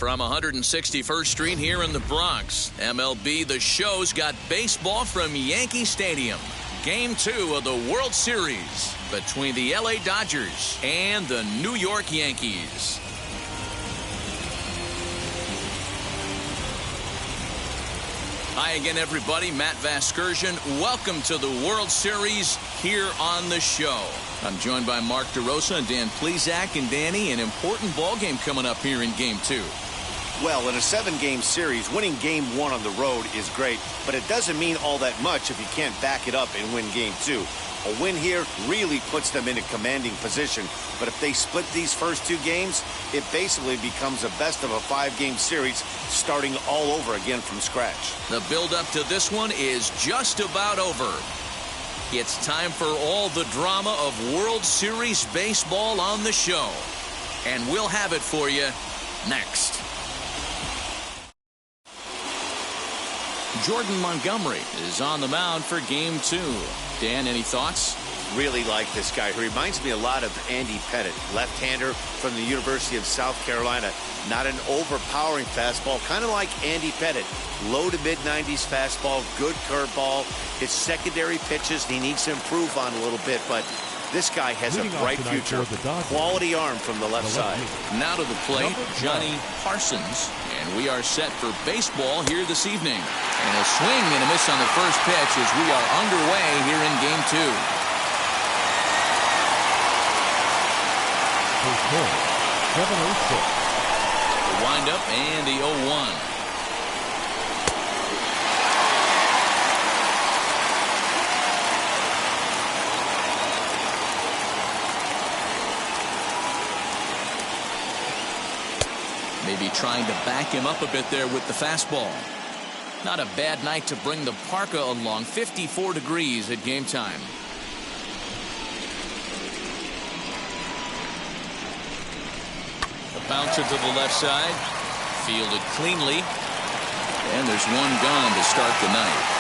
From 161st Street here in the Bronx, MLB The Show's got baseball from Yankee Stadium. Game 2 of the World Series between the LA Dodgers and the New York Yankees. Hi again, everybody. Matt Vasgersian. Welcome to the World Series here on the show. I'm joined by Mark DeRosa and Dan Plesac. And Danny, an important ball game coming up here in Game 2. Well, in a 7-game series, winning Game 1 on the road is great, but it doesn't mean all that much if you can't back it up and win Game 2. A win here really puts them in a commanding position, but if they split these first 2 games, it basically becomes a best of a 5-game series starting all over again from scratch. The build-up to this one is just about over. It's time for all the drama of World Series baseball on the show, and we'll have it for you next. Jordan Montgomery is on the mound for Game 2. Dan, any thoughts? Really like this guy. He reminds me a lot of Andy Pettitte, left-hander from the University of South Carolina. Not an overpowering fastball, kind of like Andy Pettitte. Low to mid-90s fastball, good curveball. His secondary pitches he needs to improve on a little bit, but this guy has a bright future. Quality arm from the left side. Now to the plate, Johnny Parsons. And we are set for baseball here this evening. And a swing and a miss on the first pitch as we are underway here in Game 2. First pitch, 7-0-6. The windup and the 0-1. Maybe trying to back him up a bit there with the fastball. Not a bad night to bring the parka along. 54 degrees at game time. A bouncer to the left side. Fielded cleanly. And there's one gone to start the night.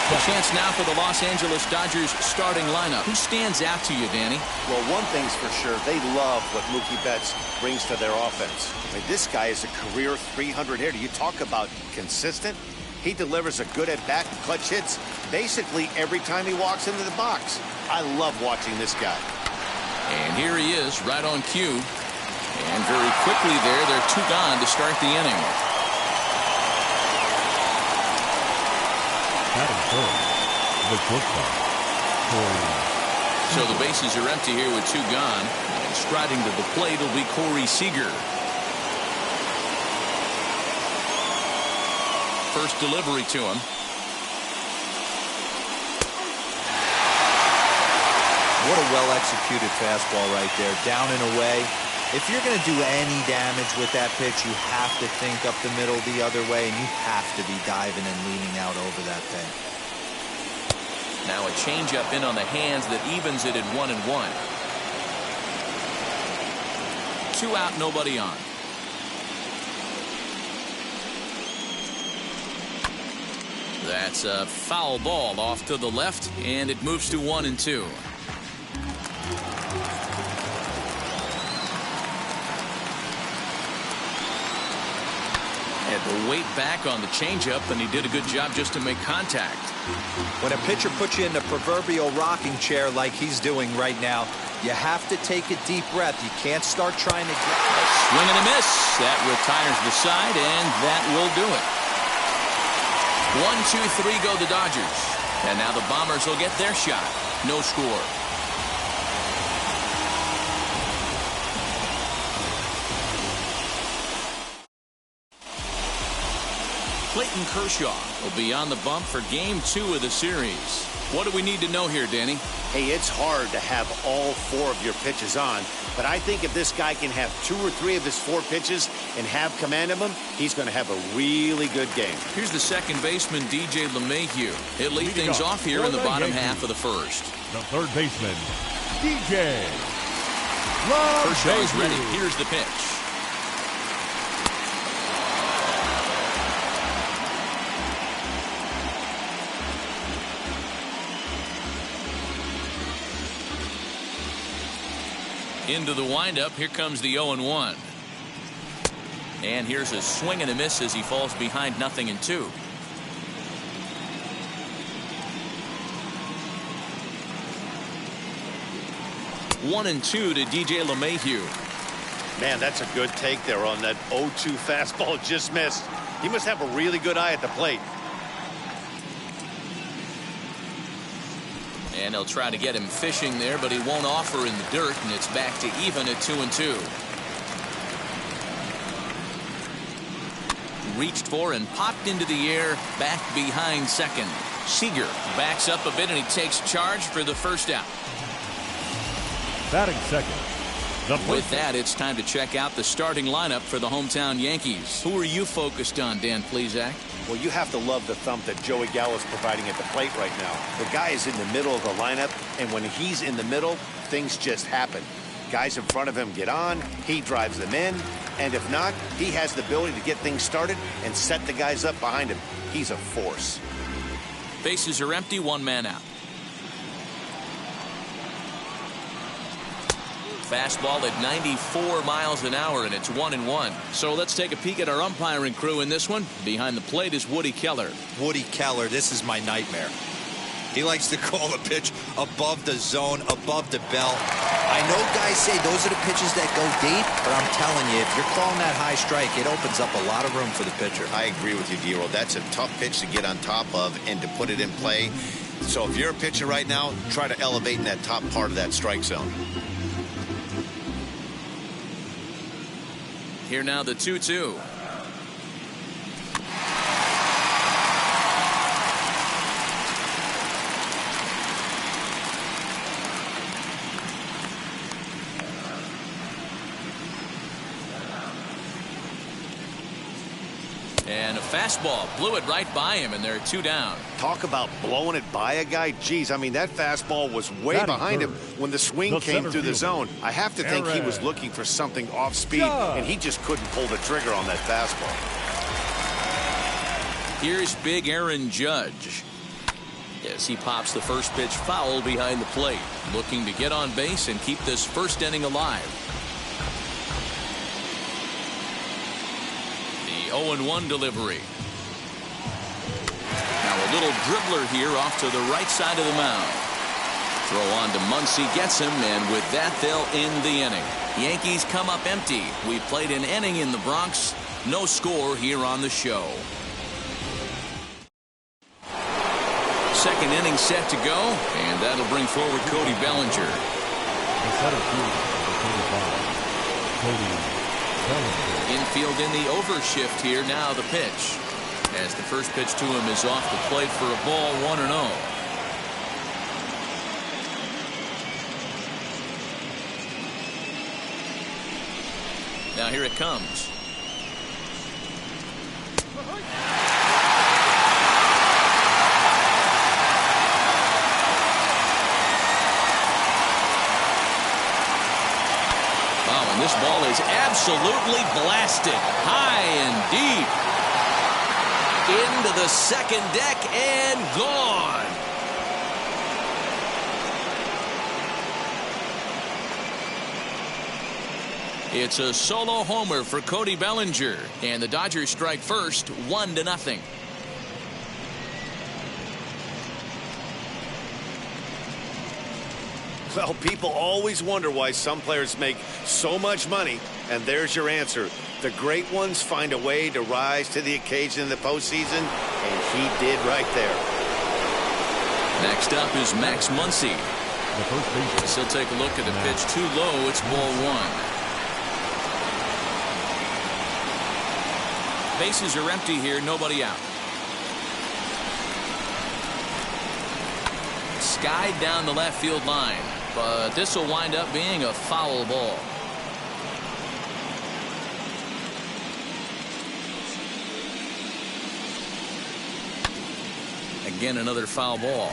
A chance now for the Los Angeles Dodgers starting lineup. Who stands out to you, Danny? Well, one thing's for sure. They love what Mookie Betts brings to their offense. I mean, this guy is a career 300 hitter. You talk about consistent. He delivers a good at-bat and clutch hits basically every time he walks into the box. I love watching this guy. And here he is, right on cue. And very quickly they're 2 gone to start the inning. So the bases are empty here with 2 gone. And striding to the plate will be Seeger. First delivery to him. What a well-executed fastball right there. Down and away. If you're going to do any damage with that pitch, you have to think up the middle the other way, and you have to be diving and leaning out over that thing. Now a changeup in on the hands that evens it at 1-1. 2 out, nobody on. That's a foul ball off to the left, and it moves to 1-2. Had to wait back on the changeup, and he did a good job just to make contact. When a pitcher puts you in the proverbial rocking chair like he's doing right now, you have to take a deep breath. You can't start trying to get a swing and a miss. That retires the side, and that will do it. 1, 2, 3 go the Dodgers. And now the Bombers will get their shot. No score. Clayton Kershaw will be on the bump for Game 2 of the series. What do we need to know here, Danny? Hey, it's hard to have all 4 of your pitches on, but I think if this guy can have 2 or 3 of his 4 pitches and have command of them, he's going to have a really good game. Here's the second baseman, DJ LeMahieu. He'll lead things off here in the bottom half of the first. The third baseman, DJ Kershaw is ready. Here's the pitch. Into the windup. Here comes the 0-1. And here's a swing and a miss as he falls behind 0-2. One and two to DJ LeMahieu. Man, that's a good take there on that 0-2 fastball. Just missed. He must have a really good eye at the plate. And he'll try to get him fishing there, but he won't offer in the dirt, and it's back to even at 2-2. Reached for and popped into the air, back behind second. Seeger backs up a bit, and he takes charge for the first out. Batting second. With that, it's time to check out the starting lineup for the hometown Yankees. Who are you focused on, Dan Plesac? Well, you have to love the thump that Joey Gallo is providing at the plate right now. The guy is in the middle of the lineup, and when he's in the middle, things just happen. Guys in front of him get on, he drives them in, and if not, he has the ability to get things started and set the guys up behind him. He's a force. Bases are empty, one man out. Fastball at 94 miles an hour, and it's 1-1. So let's take a peek at our umpiring crew in this one. Behind the plate is Woody Keller. Woody Keller, this is my nightmare. He likes to call the pitch above the zone, above the belt. I know guys say those are the pitches that go deep, but I'm telling you, if you're calling that high strike, it opens up a lot of room for the pitcher. I agree with you, D-Roll. That's a tough pitch to get on top of and to put it in play. So if you're a pitcher right now, try to elevate in that top part of that strike zone. Here now the 2-2. And a fastball blew it right by him, and they're 2 down. Talk about blowing it by a guy. Geez, I mean, that fastball was way behind him when the swing came through the zone. I have to think he was looking for something off speed, and he just couldn't pull the trigger on that fastball. Here's big Aaron Judge. As he pops the first pitch foul behind the plate, looking to get on base and keep this first inning alive. 0-1 delivery. Now a little dribbler here off to the right side of the mound. Throw on to Muncy, gets him, and with that they'll end the inning. Yankees come up empty. We played an inning in the Bronx. No score here on the show. Second inning set to go, and that'll bring forward Cody Bellinger. The center field, Cody Bellinger. Infield in the overshift here. Now the pitch. As the first pitch to him is off the plate for a ball, 1-0. Now here it comes. This ball is absolutely blasted high and deep into the second deck and gone. It's a solo homer for Cody Bellinger, and the Dodgers strike first, 1-0. Well, people always wonder why some players make so much money, and there's your answer. The great ones find a way to rise to the occasion in the postseason, and he did right there. Next up is Max Muncy. The first baseman. He'll take a look at the pitch too low. It's ball 1. Bases are empty here, nobody out. Skied down the left field line, but this will wind up being a foul ball. Again, another foul ball.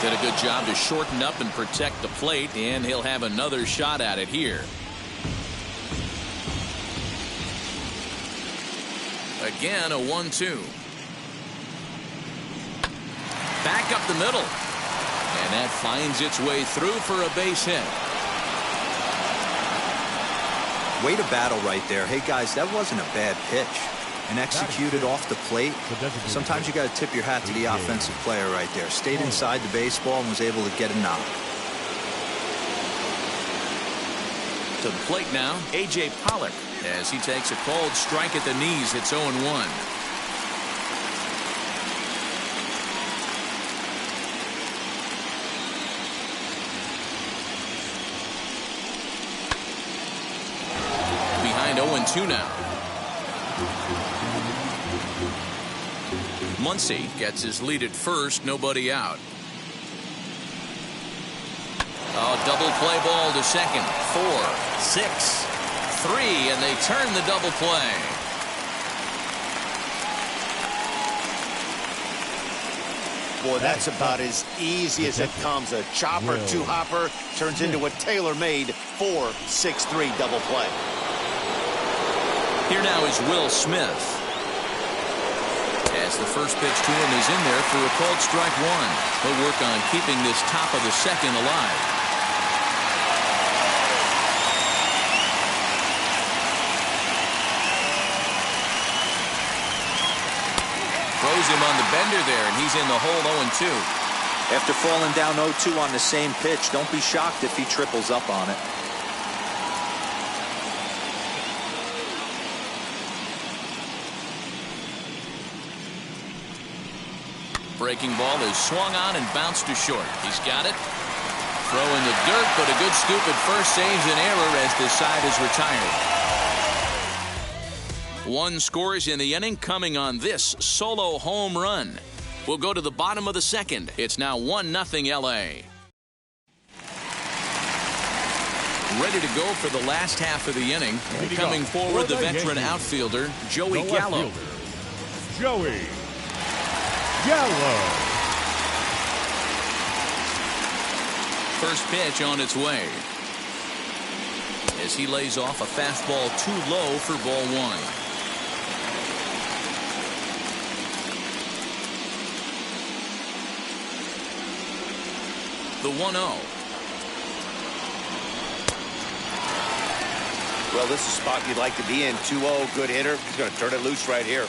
Did a good job to shorten up and protect the plate, and he'll have another shot at it here. Again, a 1-2. Back up the middle. And that finds its way through for a base hit. Way to battle right there. Hey, guys, that wasn't a bad pitch. And executed off the plate. Sometimes you got to tip your hat to the offensive player right there. Stayed inside the baseball and was able to get a knock. To the plate now, A.J. Pollard, as he takes a cold strike at the knees. It's 0-1. Behind 0-2 now. Muncy gets his lead at first, nobody out. Oh, double play ball to second. 4, 6, 3, and they turn the double play. Boy, that's about as easy as it comes. A chopper, two-hopper turns into a tailor-made 4-6-3 double play. Here now is Will Smith. As the first pitch to him is in there for a called strike one. He'll work on keeping this top of the second alive. Throws him on the bender there, and he's in the hole 0-2. After falling down 0-2 on the same pitch, don't be shocked if he triples up on it. Breaking ball is swung on and bounced to short. He's got it. Throw in the dirt, but a good scoop at first saves an error as the side is retired. One scores in the inning coming on this solo home run. We'll go to the bottom of the second. It's now 1-0 L.A. Ready to go for the last half of the inning. Coming forward, the veteran outfielder, Joey Gallo. Joey Gallo. First pitch on its way. As he lays off a fastball too low for ball one. The 1-0. Well, this is a spot you'd like to be in. 2-0, good hitter. He's going to turn it loose right here.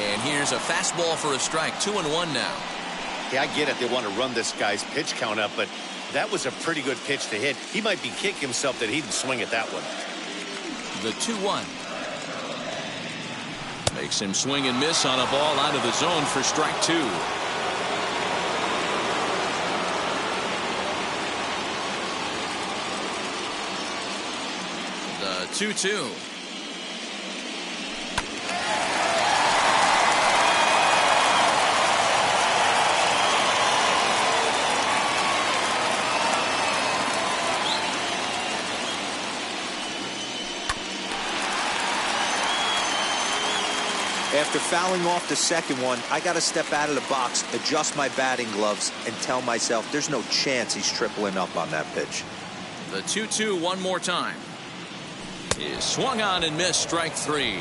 And here's a fastball for a strike. 2-1 now. Yeah, I get it. They want to run this guy's pitch count up, but that was a pretty good pitch to hit. He might be kicking himself that he didn't swing at that one. The 2-1. Makes him swing and miss on a ball out of the zone for strike two. The 2-2. After fouling off the second one, I got to step out of the box, adjust my batting gloves, and tell myself there's no chance he's tripling up on that pitch. The 2-2 one more time. Is swung on and missed, strike three.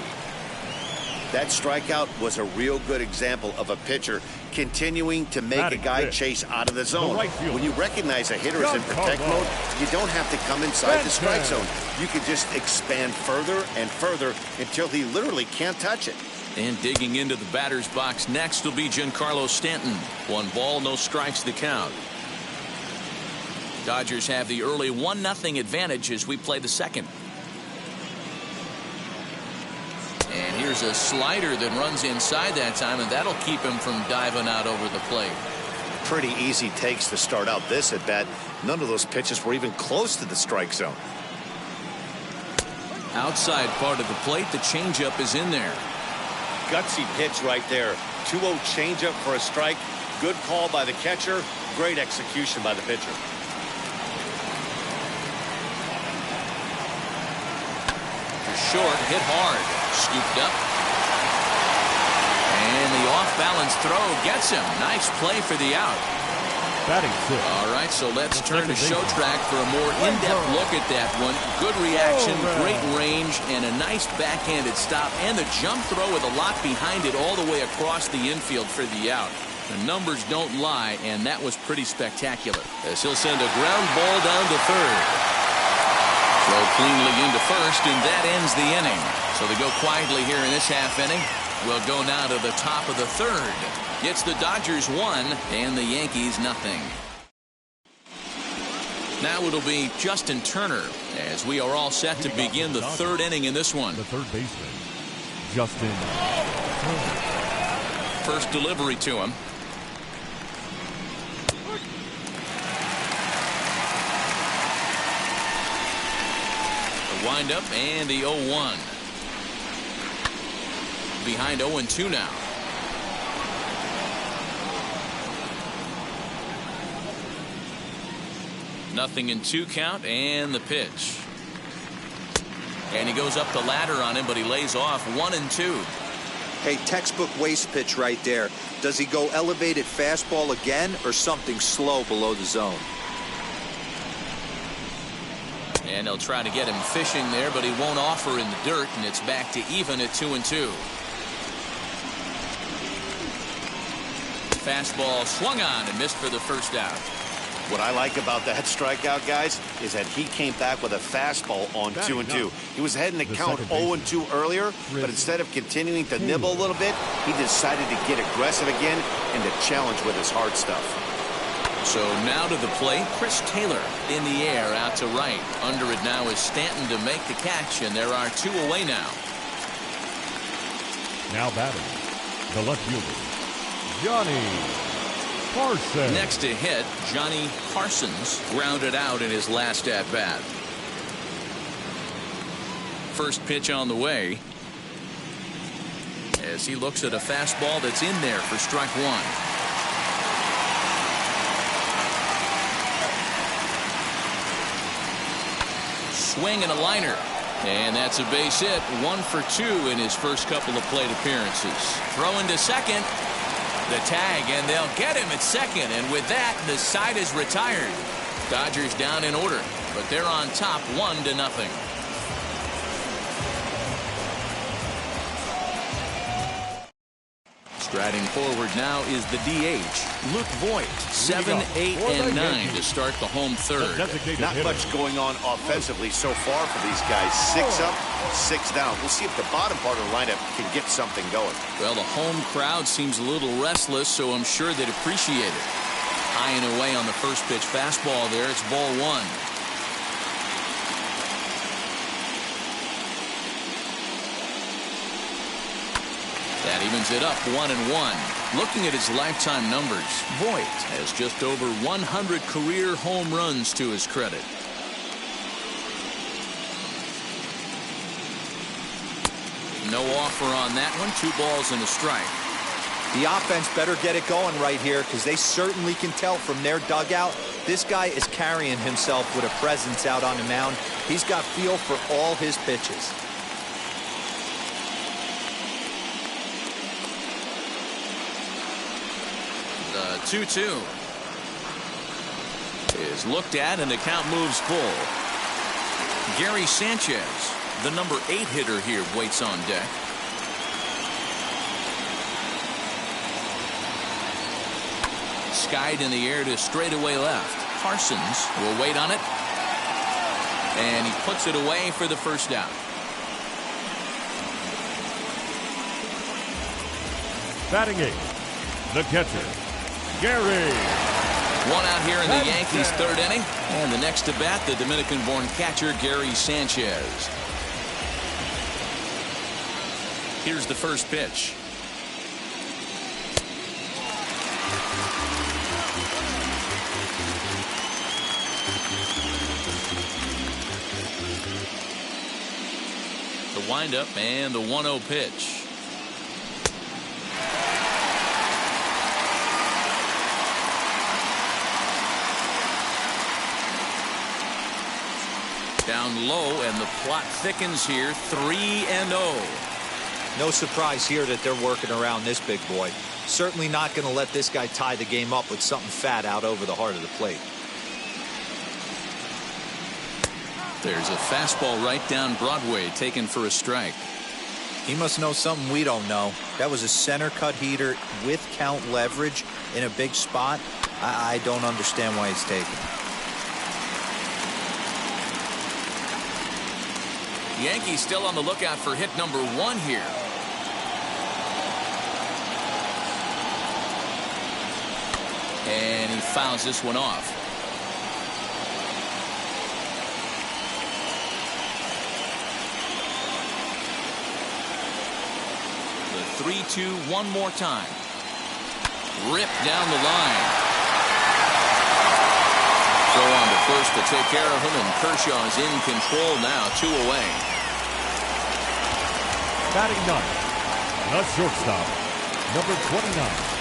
That strikeout was a real good example of a pitcher continuing to make a guy chase out of the zone. When you recognize a hitter is in protect mode, you don't have to come inside the strike zone. You can just expand further and further until he literally can't touch it. And digging into the batter's box next will be Giancarlo Stanton. 1 ball, no strikes to count. Dodgers have the early 1-0 advantage as we play the second. And here's a slider that runs inside that time, and that'll keep him from diving out over the plate. Pretty easy takes to start out this at bat. None of those pitches were even close to the strike zone. Outside part of the plate, the changeup is in there. Gutsy pitch right there. 2-0 changeup for a strike. Good call by the catcher. Great execution by the pitcher. Short, hit hard, scooped up. And the off-balance throw gets him. Nice play for the out. Batting six. All right, so let's turn to show track for a more in-depth look at that one. Good reaction, great range, and a nice backhanded stop, and the jump throw with a lot behind it all the way across the infield for the out. The numbers don't lie, and that was pretty spectacular. As he'll send a ground ball down to third. Throw cleanly into first, and that ends the inning. So they go quietly here in this half inning. We'll go now to the top of the third. It's the Dodgers 1 and the Yankees nothing. Now it'll be Justin Turner as we are all set to begin the third inning in this one. The third baseman, Justin Turner. First delivery to him. The windup and the 0-1. Behind 0-2 now. Nothing in 2 count, and the pitch. And he goes up the ladder on him, but he lays off 1-2. Hey, textbook waste pitch right there. Does he go elevated fastball again or something slow below the zone? And they'll try to get him fishing there, but he won't offer in the dirt, and it's back to even at 2-2. Fastball swung on and missed for the first out. What I like about that strikeout, guys, is that he came back with a fastball on 2-2. He was heading to count 0-2 earlier, but instead of continuing to nibble a little bit, he decided to get aggressive again and to challenge with his hard stuff. So now to the plate, Chris Taylor in the air out to right. Under it now is Stanton to make the catch, and there are 2 away now. Now batting, the left fielder, Johnny Parsons. Next to hit, Johnny Parsons grounded out in his last at bat. First pitch on the way as he looks at a fastball that's in there for strike 1. Swing and a liner, and that's a base hit. 1 for 2 in his first couple of plate appearances. Throw into second. The tag, and they'll get him at second, and with that, the side is retired. Dodgers down in order, but they're on top 1-0. Striding forward now is the DH, Luke Voigt. 7, 8, and 9 to start the home third. Not much going on offensively so far for these guys. 6 up, 6 down. We'll see if the bottom part of the lineup can get something going. Well, the home crowd seems a little restless, so I'm sure they'd appreciate it. High and away on the first pitch fastball there. It's ball 1. That evens it up 1-1. Looking at his lifetime numbers, Voigt has just over 100 career home runs to his credit. No offer on that one. 2 balls and a strike. The offense better get it going right here because they certainly can tell from their dugout this guy is carrying himself with a presence out on the mound. He's got feel for all his pitches. The 2-2 is looked at, and the count moves full. Gary Sanchez, the number 8 hitter here, waits on deck. Skied in the air to straightaway left. Parsons will wait on it, and he puts it away for the first out. Batting 8, the catcher, Gary. 1 out here in the Yankees' third inning, and the next to bat, the Dominican-born catcher Gary Sanchez. Here's the first pitch. The windup and the 1-0 pitch. Down low, and the plot thickens here. 3-0. No surprise here that they're working around this big boy. Certainly not going to let this guy tie the game up with something fat out over the heart of the plate. There's a fastball right down Broadway taken for a strike. He must know something we don't know. That was a center cut heater with count leverage in a big spot. I don't understand why he's taking it. Yankees still on the lookout for hit number 1 here. And he fouls this one off. The 3-2 one more time. Ripped down the line. Throw on to first to take care of him, and Kershaw's in control now, 2 away. Batting 9, the shortstop, number 29.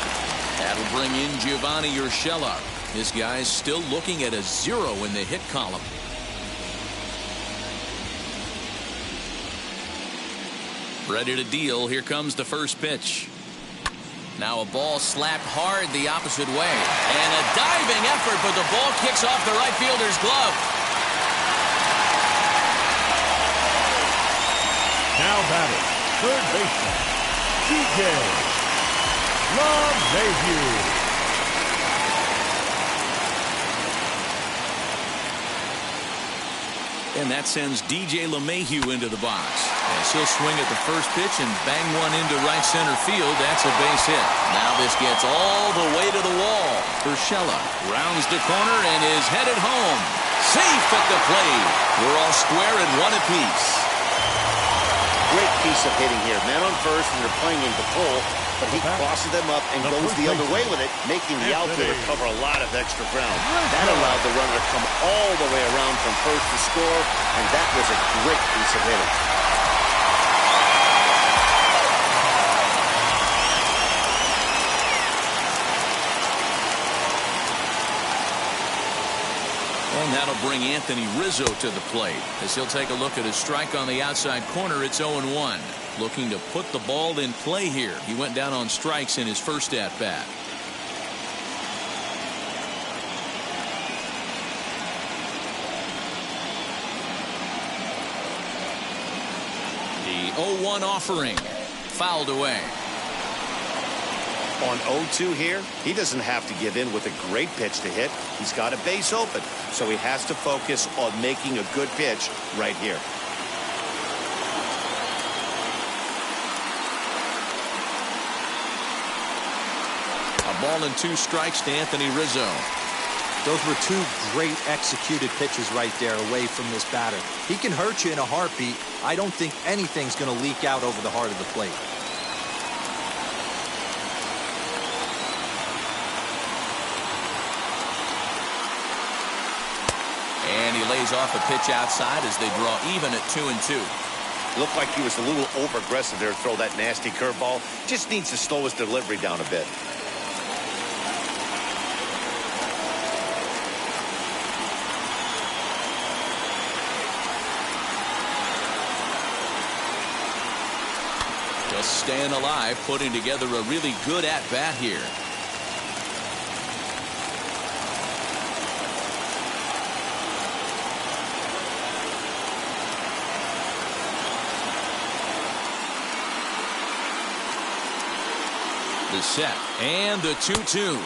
That'll bring in Giovanni Urshela. This guy's still looking at a 0 in the hit column. Ready to deal. Here comes the first pitch. Now a ball slapped hard the opposite way. And a diving effort, but the ball kicks off the right fielder's glove. Now batting, third baseman, Seeger. And that sends DJ LeMahieu into the box. As he'll swing at the first pitch and bang one into right center field. That's a base hit. Now this gets all the way to the wall. Urshela rounds the corner and is headed home. Safe at the plate. We're all square and 1 apiece. Great piece of hitting here. Man on first, and they're playing into pull, but he crosses them up and goes the other way with it, making the outfielder cover a lot of extra ground. That allowed the runner to come all the way around from first to score, and that was a great piece of hitting. And that'll bring Anthony Rizzo to the plate as he'll take a look at a strike on the outside corner. It's 0-1. Looking to put the ball in play here. He went down on strikes in his first at bat. The 0-1 offering fouled away. On 0-2 here, he doesn't have to give in with a great pitch to hit. He's got a base open, so he has to focus on making a good pitch right here. A ball and 2 strikes to Anthony Rizzo. Those were 2 great executed pitches right there away from this batter. He can hurt you in a heartbeat. I don't think anything's going to leak out over the heart of the plate. And he lays off a pitch outside as they draw even at 2-2. Looked like he was a little over-aggressive there to throw that nasty curveball. Just needs to slow his delivery down a bit. Just staying alive, putting together a really good at-bat here. The set and the 2-2.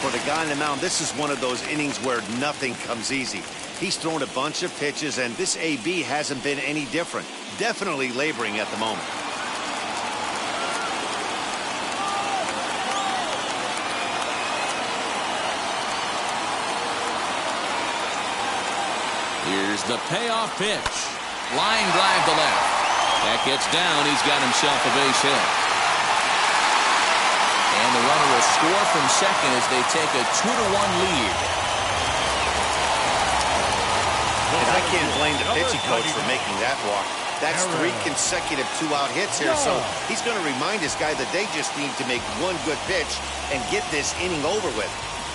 For the guy on the mound, this is one of those innings where nothing comes easy. He's thrown a bunch of pitches, and this AB hasn't been any different. Definitely laboring at the moment. Here's the payoff pitch. Line drive to left. That gets down. He's got himself a base hit. And the runner will score from second as they take a 2-1 lead. And I can't blame the pitching coach for making that walk. That's 3 consecutive 2-out hits here, so he's going to remind this guy that they just need to make 1 good pitch and get this inning over with.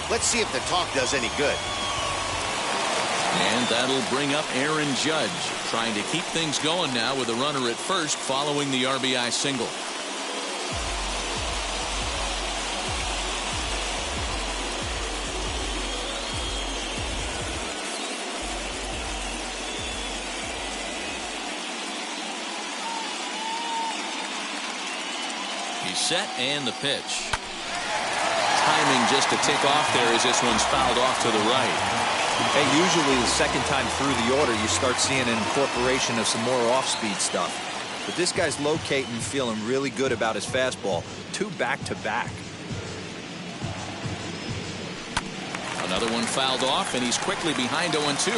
Let's see if the talk does any good. And that'll bring up Aaron Judge, trying to keep things going now with a runner at first following the RBI single. He's set and the pitch. Timing just to tick off there as this one's fouled off to the right. Hey, usually the second time through the order you start seeing an incorporation of some more off-speed stuff. But this guy's locating, feeling really good about his fastball. 2 back-to-back. Another one fouled off, and he's quickly behind 0-2.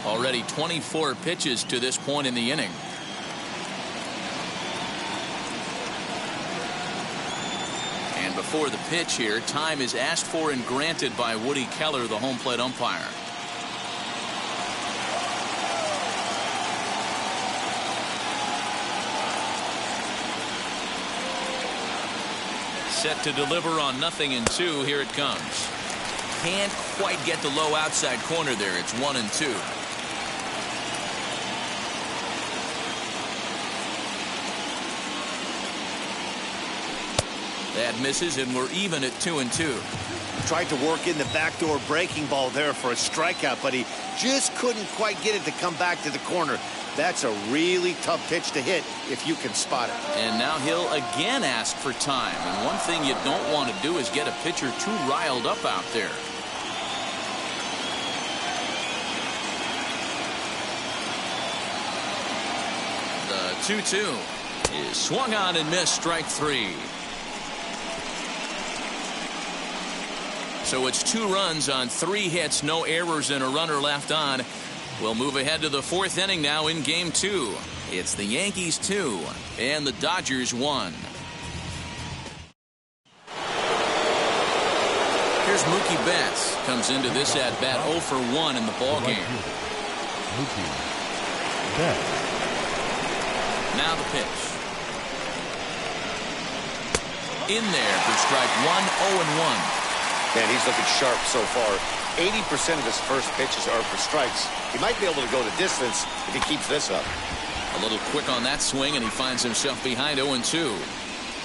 Already 24 pitches to this point in the inning. And before the pitch here, time is asked for and granted by Woody Keller, the home plate umpire. Set to deliver on 0-2. Here it comes. Can't quite get the low outside corner there. It's 1-2. That misses, and we're even at 2-2. Tried to work in the backdoor breaking ball there for a strikeout, but he just couldn't quite get it to come back to the corner. That's a really tough pitch to hit if you can spot it. And now he'll again ask for time. And one thing you don't want to do is get a pitcher too riled up out there. The 2-2 is swung on and missed, strike 3. So it's 2 runs on 3 hits, no errors, and a runner left on. We'll move ahead to the 4th inning now in Game 2. It's the Yankees 2 and the Dodgers 1. Here's Mookie Betts. Comes into this at bat 0 for 1 in the ball game. Mookie Betts. Now the pitch. In there for strike 1, 0-1. Man, he's looking sharp so far. 80% of his first pitches are for strikes. He might be able to go the distance if he keeps this up. A little quick on that swing, and he finds himself behind 0-2.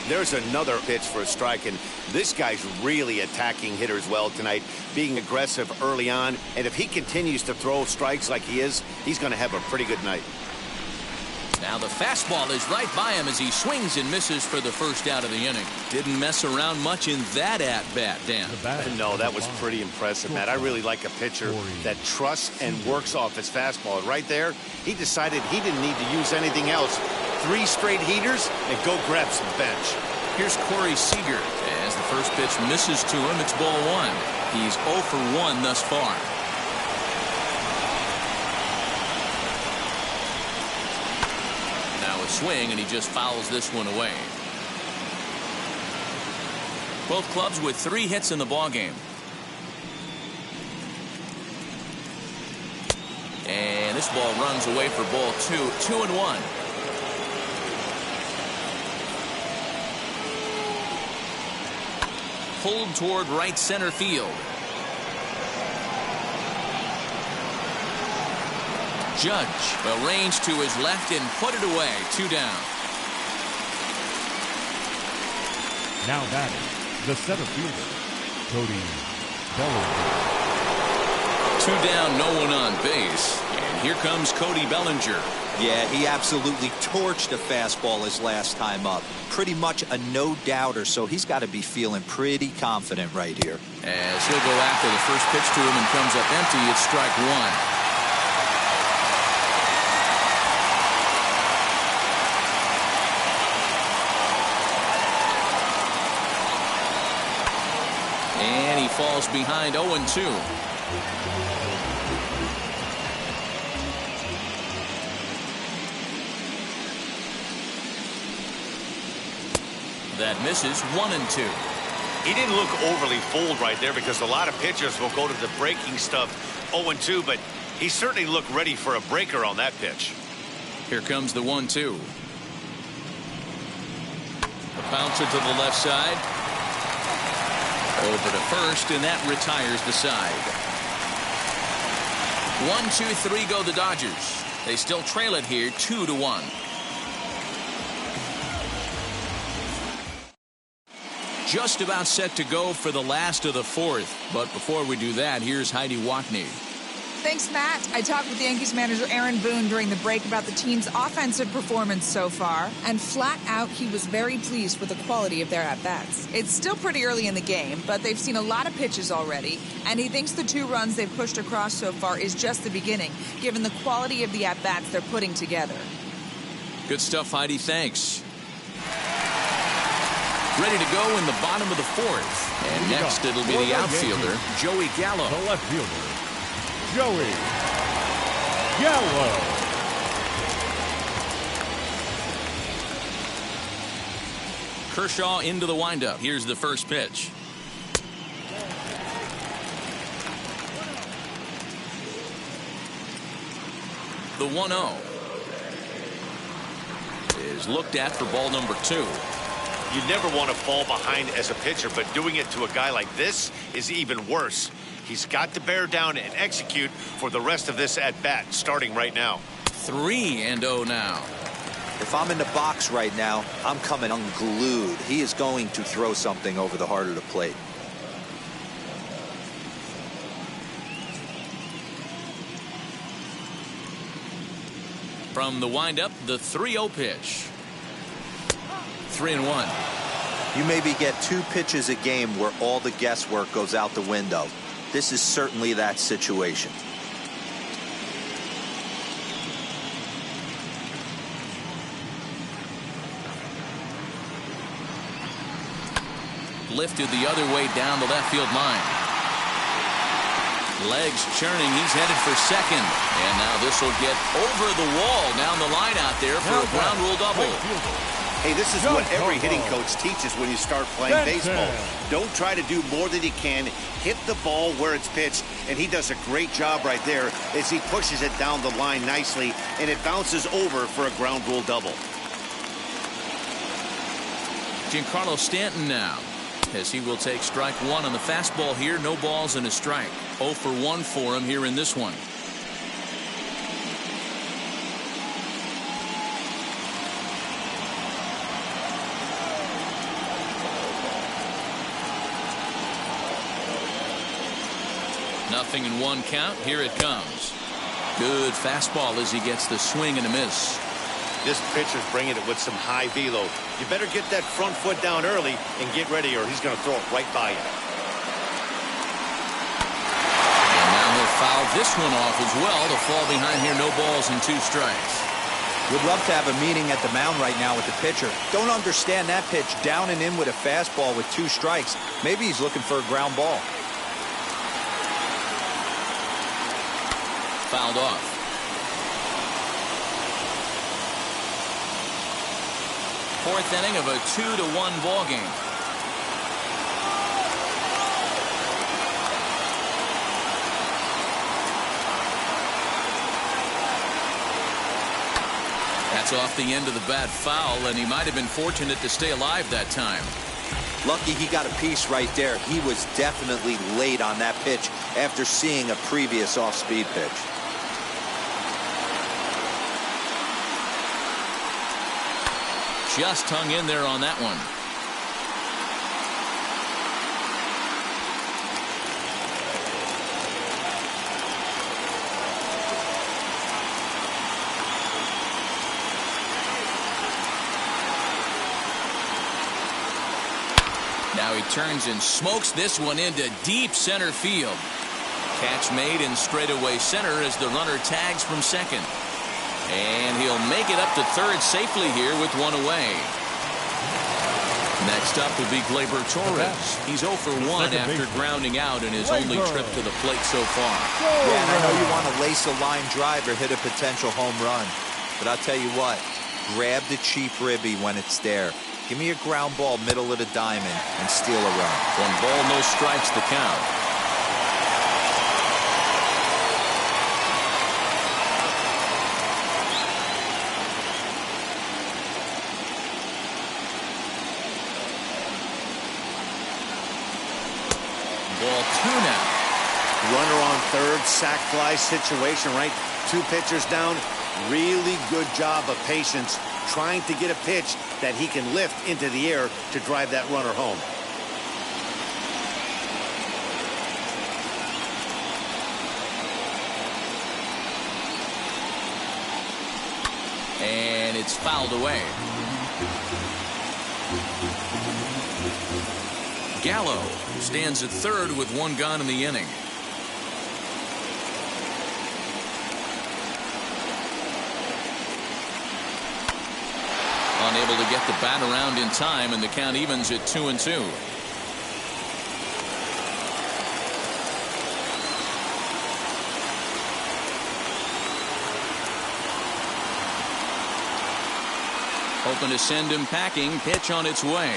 There's another pitch for a strike, and this guy's really attacking hitters well tonight, being aggressive early on. And if he continues to throw strikes like he is, he's going to have a pretty good night. Now the fastball is right by him as he swings and misses for the first out of the inning. Didn't mess around much in that at-bat, Dan. No, that was pretty impressive, Matt. I really like a pitcher that trusts and works off his fastball. Right there, he decided he didn't need to use anything else. 3 straight heaters and go grab some bench. Here's Seeger. As the first pitch misses to him, it's ball 1. He's 0 for 1 thus far. Swing, and he just fouls this one away. Both clubs with 3 hits in the ball game. And this ball runs away for ball 2. 2-1. Pulled toward right center field. Judge arranged to his left and put it away. 2 down. Now batting, the center fielder, Cody Bellinger. 2 down, no one on base. And here comes Cody Bellinger. Yeah, he absolutely torched a fastball his last time up. Pretty much a no-doubter, so he's got to be feeling pretty confident right here. As he'll go after the first pitch to him and comes up empty, it's strike 1. And he falls behind 0-2. That misses. 1-2. He didn't look overly fooled right there because a lot of pitchers will go to the breaking stuff 0-2, but he certainly looked ready for a breaker on that pitch. Here comes the 1-2. A bouncer to the left side. Over to first, and that retires the side. 1-2-3 go the Dodgers. They still trail it here 2-1. Just about set to go for the last of the 4th. But before we do that, here's Heidi Wackney. Thanks, Matt. I talked with Yankees manager Aaron Boone during the break about the team's offensive performance so far, and flat out, he was very pleased with the quality of their at-bats. It's still pretty early in the game, but they've seen a lot of pitches already, and he thinks the 2 runs they've pushed across so far is just the beginning, given the quality of the at-bats they're putting together. Good stuff, Heidi. Thanks. Ready to go in the bottom of the 4th. And next it'll be the outfielder, Joey Gallo. The left fielder, Joey Gallo. Kershaw into the windup. Here's the first pitch. The 1-0 is looked at for ball number 2. You never want to fall behind as a pitcher, but doing it to a guy like this is even worse. He's got to bear down and execute for the rest of this at-bat, starting right now. 3-0 now. If I'm in the box right now, I'm coming unglued. He is going to throw something over the heart of the plate. From the windup, the 3-0 pitch. 3-1. You maybe get 2 pitches a game where all the guesswork goes out the window. This is certainly that situation. Lifted the other way down the left field line. Legs churning. He's headed for second. And now this will get over the wall down the line out there for a ground rule double. Hey, this is what every hitting coach teaches when you start playing baseball. Don't try to do more than you can. Hit the ball where it's pitched, and he does a great job right there as he pushes it down the line nicely, and it bounces over for a ground rule double. Giancarlo Stanton now, as he will take strike 1 on the fastball here. No balls and a strike. 0 for 1 for him here in this one. Nothing in 1 count. Here it comes. Good fastball as he gets the swing and a miss. This pitcher's bringing it with some high velo. You better get that front foot down early and get ready, or he's going to throw it right by you. And now he'll foul this one off as well to fall behind here. No balls and 2 strikes. Would love to have a meeting at the mound right now with the pitcher. Don't understand that pitch down and in with a fastball with 2 strikes. Maybe he's looking for a ground ball. Fouled off. Fourth inning of a 2-1 ball game. That's off the end of the bat foul, and he might have been fortunate to stay alive that time. Lucky he got a piece right there. He was definitely late on that pitch after seeing a previous off-speed pitch. Just hung in there on that one. Now he turns and smokes this one into deep center field. Catch made in straightaway center as the runner tags from second. And he'll make it up to third safely here with 1 away. Next up will be Gleyber Torres. He's 0 for 1 after grounding out in his only trip to the plate so far. Yeah, and I know you want to lace a line drive or hit a potential home run. But I'll tell you what, grab the cheap ribby when it's there. Give me a ground ball middle of the diamond and steal a run. 1 ball, no strikes the count. Ball 2 now. Runner on third, sac fly situation, right? 2 pitchers down. Really good job of patience, trying to get a pitch that he can lift into the air to drive that runner home. and it's fouled away. Gallo stands at third with one gone in the inning. Unable to get the bat around in time, and the count evens at 2-2. Hoping to send him packing. Pitch on its way.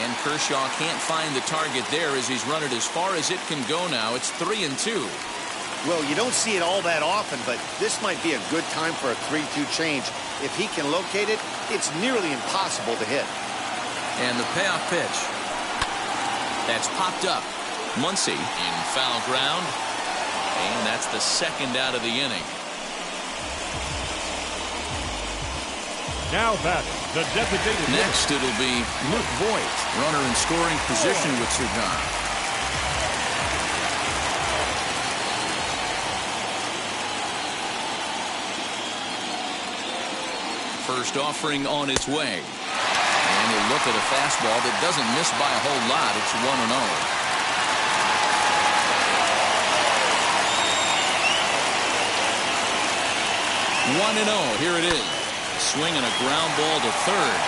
And Kershaw can't find the target there as he's run it as far as it can go now. It's 3-2. Well, you don't see it all that often, but this might be a good time for a 3-2 change. If he can locate it, it's nearly impossible to hit. And the payoff pitch. That's popped up. Muncy in foul ground. And that's the second out of the inning. Now batting, the designated Next, it'll be Luke Voigt, runner in scoring position with Seeger. First offering on its way. And you look at a fastball that doesn't miss by a whole lot. It's 1-0. 1-0. Here it is. Swinging a ground ball to third.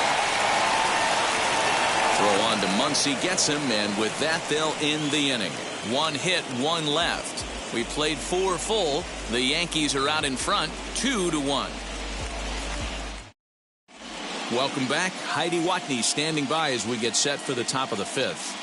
Throw on to Muncy, gets him, and with that they'll end the inning. One hit, one left. We played 4 full. The Yankees are out in front, 2-1. Welcome back. Heidi Watney standing by as we get set for the top of the 5th.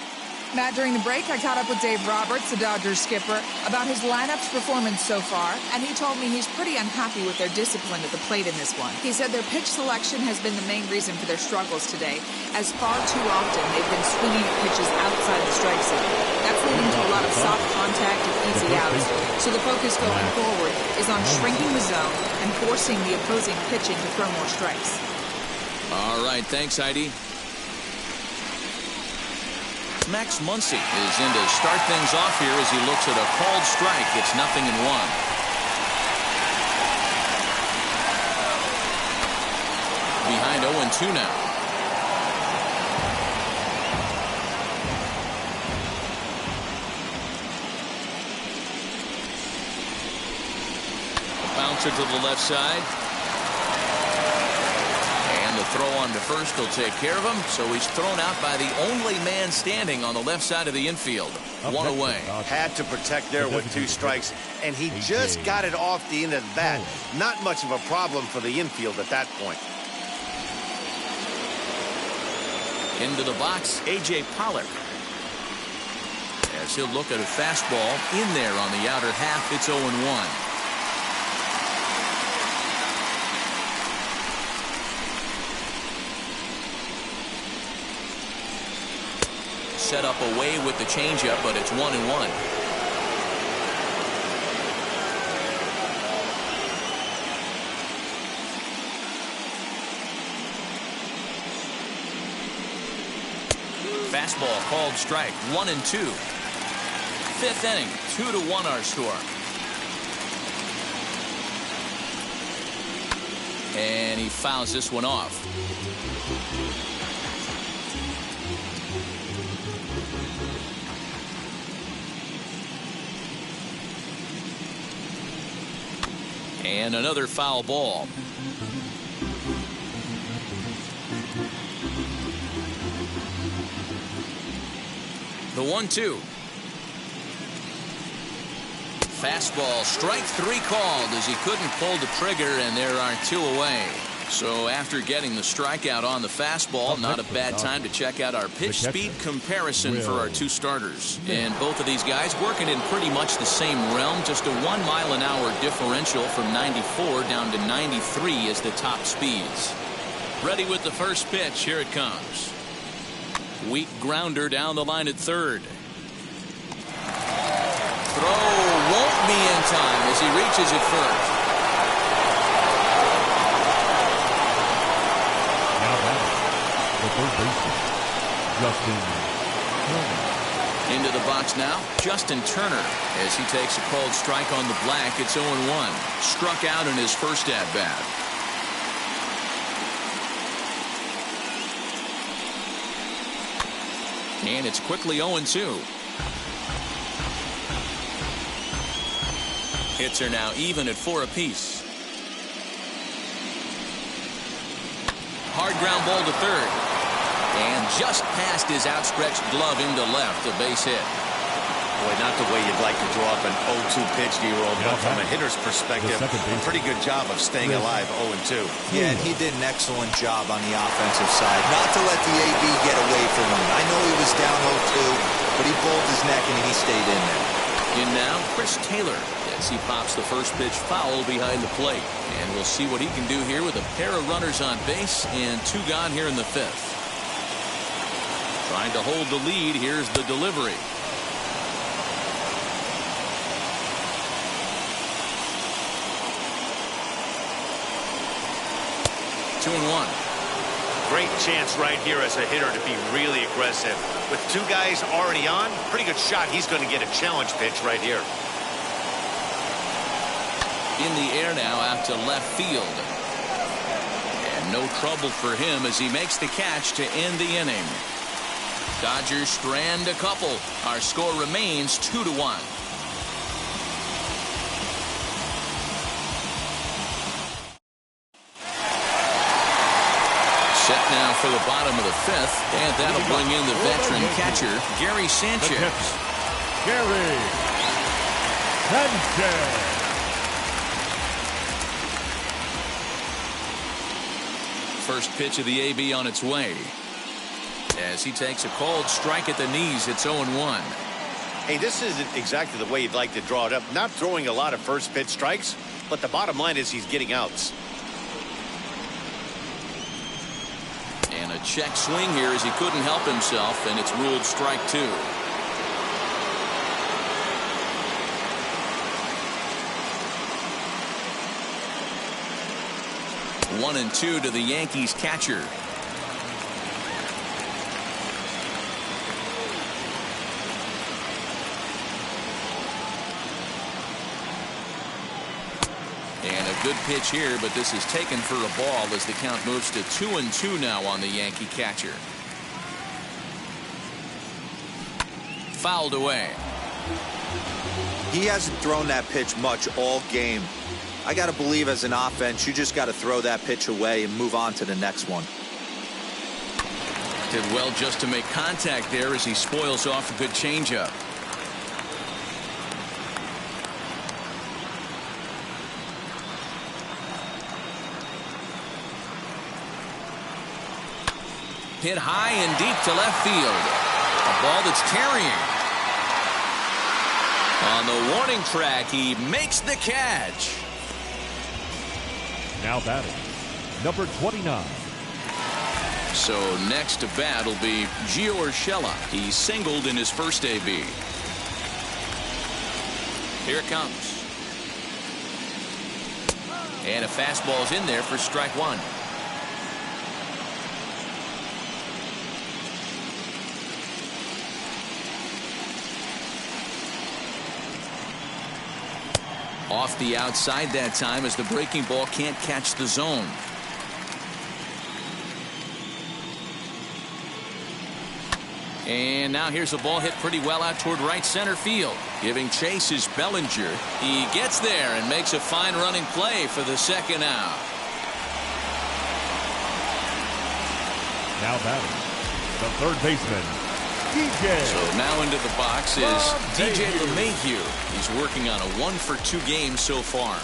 Matt, during the break, I caught up with Dave Roberts, the Dodgers skipper, about his lineup's performance so far, and he told me he's pretty unhappy with their discipline at the plate in this one. He said their pitch selection has been the main reason for their struggles today, as far too often they've been swinging at pitches outside the strike zone. That's leading to a lot of soft contact and easy outs. So the focus going forward is on shrinking the zone and forcing the opposing pitching to throw more strikes. All right, thanks, Heidi. Max Muncy is in to start things off here as he looks at a called strike. It's 0-1. Behind 0-2 now. A bouncer to the left side. Throw on to first will take care of him, so he's thrown out by the only man standing on the left side of the infield. One away. Had to protect there with 2 strikes, and he just got it off the end of the bat. Not much of a problem for the infield at that point. Into the box, A.J. Pollard. As he'll look at a fastball in there on the outer half, it's 0-1. Set up away with the changeup, but it's 1-1. Fastball called strike. 1-2. 5th inning. 2-1 our score. And he fouls this one off. And another foul ball. The 1-2. Fastball, strike 3 called as he couldn't pull the trigger, and there are 2 away. So after getting the strikeout on the fastball, not a bad time to check out our pitch speed comparison for our 2 starters. And both of these guys working in pretty much the same realm, just a 1 mile-an-hour differential from 94 down to 93 is the top speeds. Ready with the first pitch. Here it comes. Weak grounder down the line at third. Throw won't be in time as he reaches it first. Into the box now, Justin Turner, as he takes a called strike on the black. It's 0-1. Struck out in his first at-bat. And it's quickly 0-2. Hits are now even at 4 apiece. Hard ground ball to third. And just past his outstretched glove into left, a base hit. Boy, not the way you'd like to draw up an 0-2 pitch, D-roll, but from a hitter's perspective, a pretty good job of staying alive 0-2. Yeah, and he did an excellent job on the offensive side. Not to let the AB get away from him. I know he was down 0-2, but he pulled his neck and he stayed in there. In now, Chris Taylor, as he pops the first pitch foul behind the plate. And we'll see what he can do here with a pair of runners on base and 2 gone here in the 5th. Trying to hold the lead. Here's the delivery. 2-1. Great chance right here as a hitter to be really aggressive. With 2 guys already on, pretty good shot. He's going to get a challenge pitch right here. In the air now out to left field. And no trouble for him as he makes the catch to end the inning. Dodgers strand a couple. Our score remains 2-1. Set now for the bottom of the 5th, and that'll bring in the veteran catcher, Gary Sanchez. Gary Sanchez. First pitch of the AB on its way. As he takes a cold strike at the knees, it's 0-1. Hey, this isn't exactly the way you'd like to draw it up. Not throwing a lot of first pitch strikes, but the bottom line is he's getting outs. And a check swing here as he couldn't help himself, and it's ruled strike 2. One and 2 to the Yankees catcher. And a good pitch here, but this is taken for a ball as the count moves to 2-2 now on the Yankee catcher. Fouled away. He hasn't thrown that pitch much all game. I got to believe as an offense, you just got to throw that pitch away and move on to the next one. Did well just to make contact there as he spoils off a good changeup. Hit high and deep to left field. A ball that's carrying. On the warning track, he makes the catch. Now batting, number 29. So next to bat will be Gio Urshela. He singled in his first AB. Here it comes. And a fastball's in there for strike 1. Off the outside that time as the breaking ball can't catch the zone. And now here's a ball hit pretty well out toward right center field. Giving chase is Bellinger. He gets there and makes a fine running play for the second out. Now batting, the third baseman, DJ. So now into the box is DJ LeMahieu. He's working on a 1-for-2 game so far.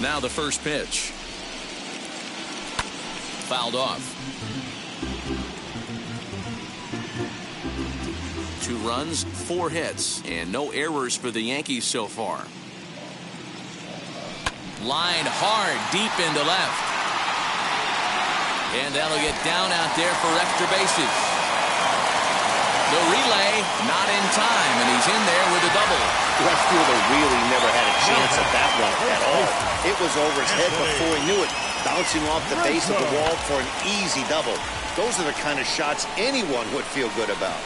Now the first pitch. Fouled off. 2 runs, 4 hits, and no errors for the Yankees so far. Lined hard deep into left. And that'll get down out there for extra bases. The relay not in time, and he's in there with a double. Left fielder really never had a chance at that one at all. It was over his head before he knew it, bouncing off the base of the wall for an easy double. Those are the kind of shots anyone would feel good about.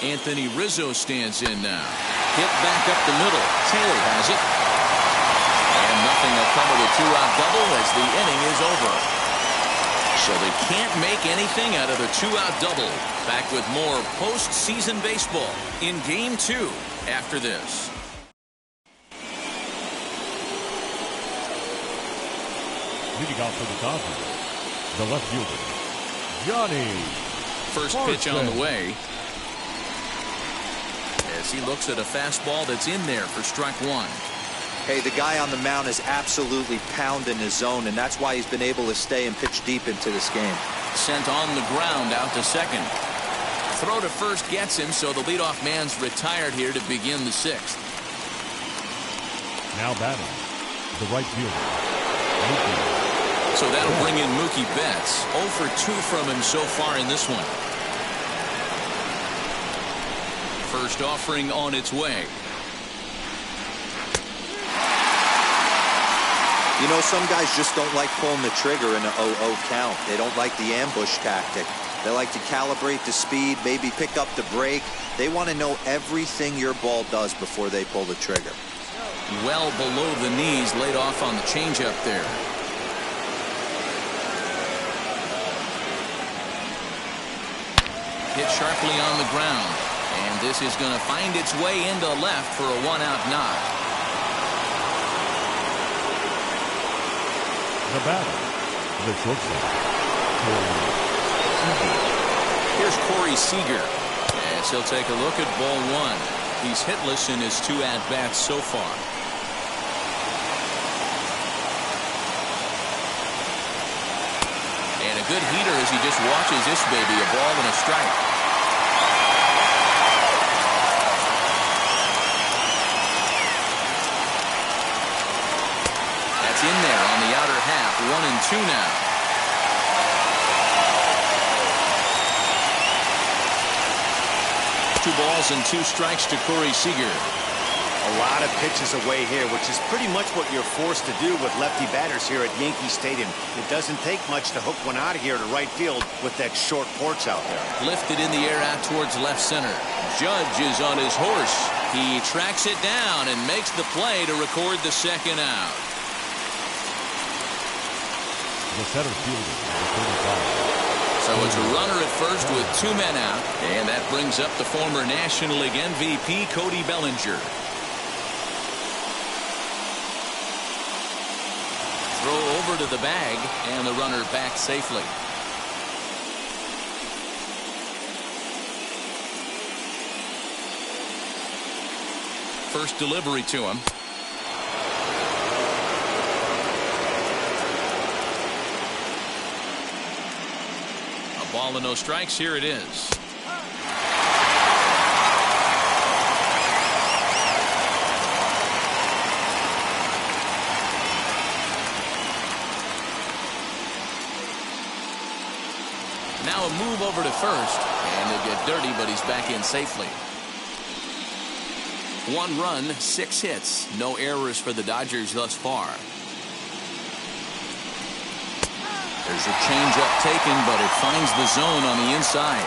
Anthony Rizzo stands in now. Hit back up the middle. Taylor has it. And nothing will come of the two-out double as the inning is over. So they can't make anything out of the two-out double. Back with more postseason baseball in Game 2 after this. Leading off for the Dodgers, the left fielder, Johnny. First pitch on the way. As he looks at a fastball that's in there for strike one. Hey, the guy on the mound is absolutely pounding his zone, and that's why he's been able to stay and pitch deep into this game. Sent on the ground out to second. Throw to first gets him, so the leadoff man's retired here to begin the sixth. Now batting, the right fielder. So that'll bring in Mookie Betts. 0 for 2 from him so far in this one. First offering on its way. You know, some guys just don't like pulling the trigger in an 0-0 count. They don't like the ambush tactic. They like to calibrate the speed, maybe pick up the brake. They want to know everything your ball does before they pull the trigger. Well below the knees, laid off on the changeup there. Hit sharply on the ground. And this is going to find its way into left for a one-out knock. The batter, the shortstop, Here's Corey Seeger. As he'll take a look at ball one. He's hitless in his 2 at-bats so far. And a good heater as he just watches this baby, a ball and a strike. That's in there on the outer half, 1-2 now. Two balls and 2 strikes to Corey Seeger. A lot of pitches away here, which is pretty much what you're forced to do with lefty batters here at Yankee Stadium. It doesn't take much to hook one out of here to right field with that short porch out there. Lifted in the air out towards left center. Judge is on his horse. He tracks it down and makes the play to record the second out. the center fielder, number 35. So it's a runner at first with 2 men out, and that brings up the former National League MVP Cody Bellinger. Throw over to the bag, and the runner back safely. First delivery to him. A ball and no strikes. Here it is. Now a move over to first, and he'll get dirty, but he's back in safely. 1 run, 6 hits. No errors for the Dodgers thus far. There's a changeup taken, but it finds the zone on the inside.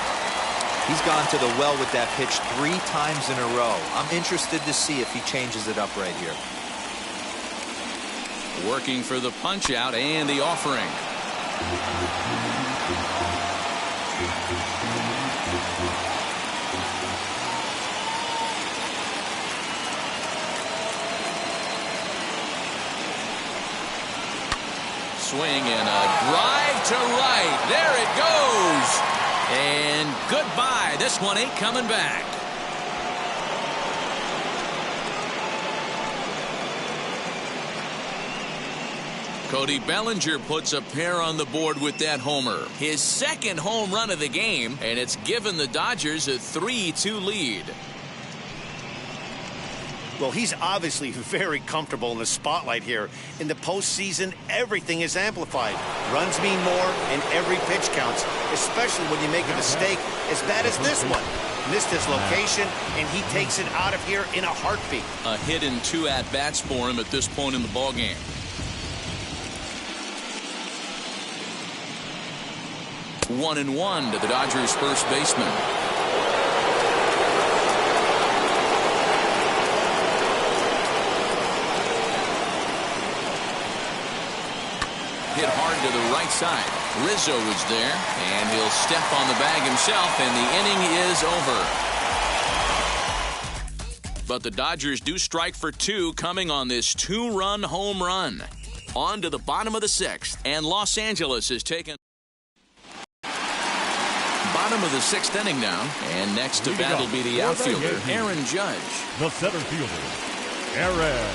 He's gone to the well with that pitch 3 times in a row. I'm interested to see if he changes it up right here. Working for the punch out and the offering. Swing and a drive to right. There it goes. And goodbye. This one ain't coming back. Cody Bellinger puts a pair on the board with that homer. His second home run of the game, and it's given the Dodgers a 3-2 lead. Well, he's obviously very comfortable in the spotlight here. In the postseason, everything is amplified. Runs mean more, and every pitch counts, especially when you make a mistake as bad as this one. Missed his location, and he takes it out of here in a heartbeat. A hit and 2 at-bats for him at this point in the ballgame. One and one to the Dodgers' first baseman. hit hard to the right side. Rizzo is there, and he'll step on the bag himself, and the inning is over. But the Dodgers do strike for 2 coming on this 2-run home run. On to the bottom of the 6th, and Los Angeles is taken. Bottom of the 6th inning now, and next to bat will be the outfielder, Aaron Judge. The center fielder, Aaron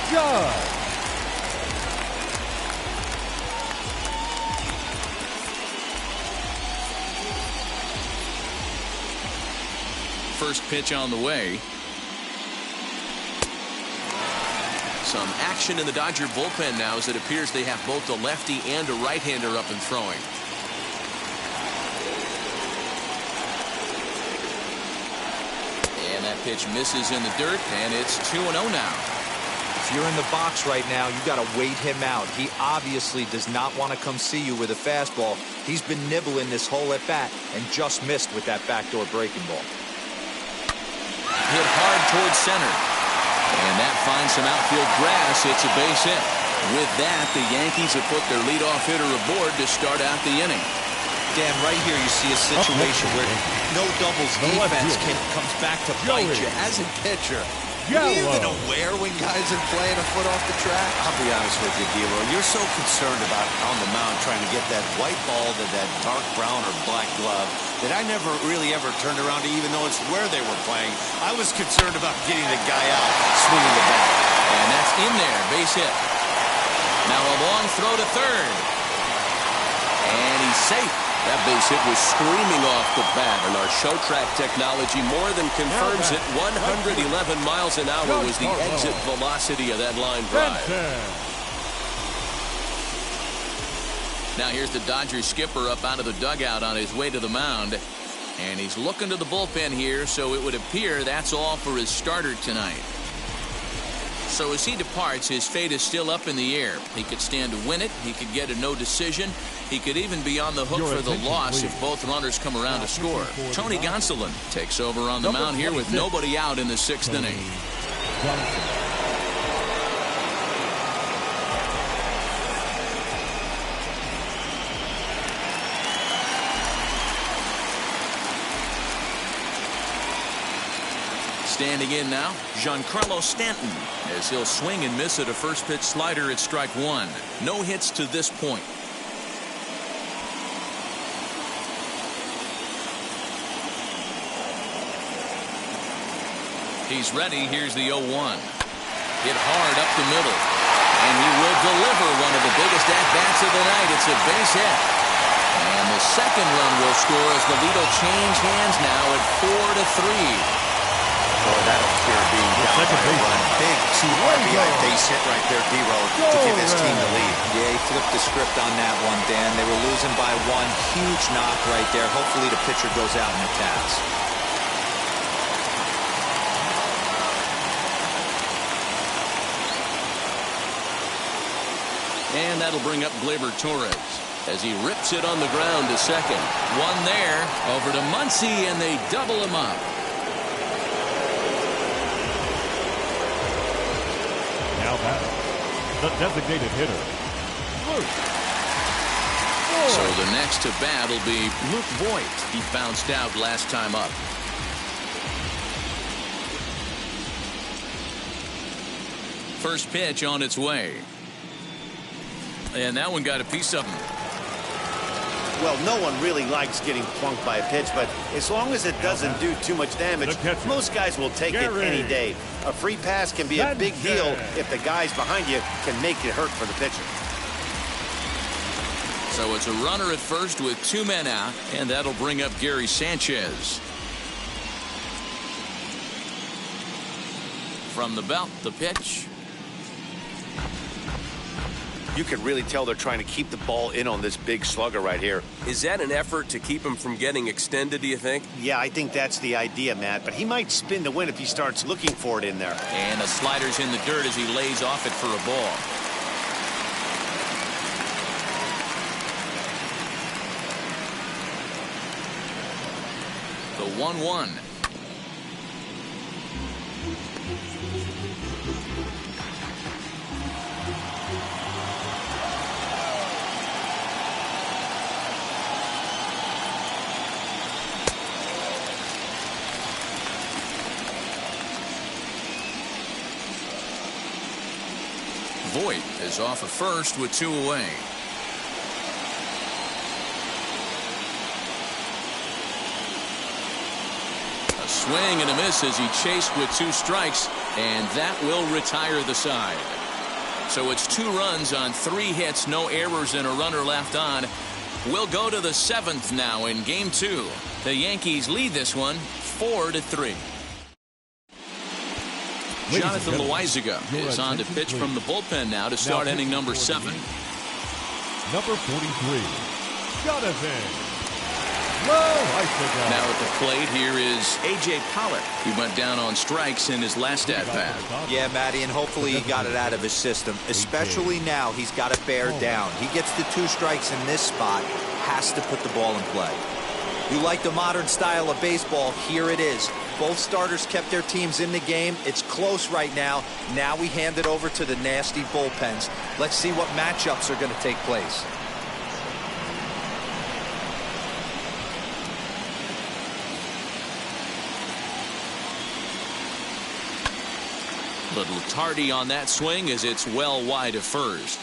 Judge. First pitch on the way. Some action in the Dodger bullpen now as it appears they have both a lefty and a right-hander up and throwing. And that pitch misses in the dirt, and it's 2-0 now. If you're in the box right now, you got to wait him out. He obviously does not want to come see you with a fastball. He's been nibbling this whole at bat and just missed with that backdoor breaking ball. Hit hard towards center. And that finds some outfield grass. It's a base hit. With that, the Yankees have put their leadoff hitter aboard to start out the inning. Dan, right here you see a situation where no doubles defense comes back to bite you as a pitcher. Are you even aware when guys are playing a foot off the track? I'll be honest with you, D-Lo. You're so concerned about on the mound trying to get that white ball to that dark brown or black glove that I never really ever turned around to even notice where they were playing. I was concerned about getting the guy out, swinging the bat. And that's in there, base hit. Now a long throw to third. And he's safe. That base hit was screaming off the bat, and our show track technology more than confirms it. 111 miles an hour was the exit velocity of that line drive. Now here's the Dodgers skipper up out of the dugout on his way to the mound, and he's looking to the bullpen here, so it would appear that's all for his starter tonight. So as he departs, his fate is still up in the air. He could stand to win it. He could get a no decision. He could even be on the hook for the loss if both runners come around to score. Tony Gonsolin takes over on the mound here with nobody out in the 6th inning. Standing in now, Giancarlo Stanton, as he'll swing and miss at a first pitch slider at strike 1. No hits to this point. He's ready. Here's the 0-1. Hit hard up the middle. And he will deliver one of the biggest at-bats of the night. It's a base hit. And the second run will score as the lead will change hands now at 4-3. Boy, that'll appear being down by a run. Big 2 RBI base hit right there, D-Lo, to give his team the lead. Yeah, he flipped the script on that one, Dan. They were losing by 1. Huge knock right there. Hopefully the pitcher goes out and attacks. And that'll bring up Gleyber Torres as he rips it on the ground to second. One there, over to Muncy, and they double him up. Now back, the designated hitter, Luke. So the next to bat will be Luke Voigt. He bounced out last time up. First pitch on its way. And that one got a piece of him. Well, no one really likes getting plunked by a pitch, but as long as it doesn't do too much damage, most guys will take it any day. A free pass can be a big deal if the guys behind you can make it hurt for the pitcher. So it's a runner at first with 2 men out, and that'll bring up Gary Sanchez. From the belt, the pitch. You can really tell they're trying to keep the ball in on this big slugger right here. Is that an effort to keep him from getting extended, do you think? Yeah, I think that's the idea, Matt. But he might spin to win if he starts looking for it in there. And the slider's in the dirt as he lays off it for a ball. The 1-1. Voit is off at first with 2 away. A swing and a miss as he chased with 2 strikes, and that will retire the side. So it's 2 runs on 3 hits, no errors, and a runner left on. We'll go to the 7th now in Game 2. The Yankees lead this one 4-3. Jonathan Loaizaga is on to pitch from the bullpen now to start inning number 7. Number 43, Jonathan Loaizaga. Now at the plate, here is A.J. Pollard. He went down on strikes in his last at-bat. Yeah, Matty, and hopefully he got it out of his system. Especially now, he's got to bear down. He gets the 2 strikes in this spot, has to put the ball in play. You like the modern style of baseball, here it is. Both starters kept their teams in the game. It's close right now. Now we hand it over to the nasty bullpens. Let's see what matchups are going to take place. Little tardy on that swing as it's well wide of first.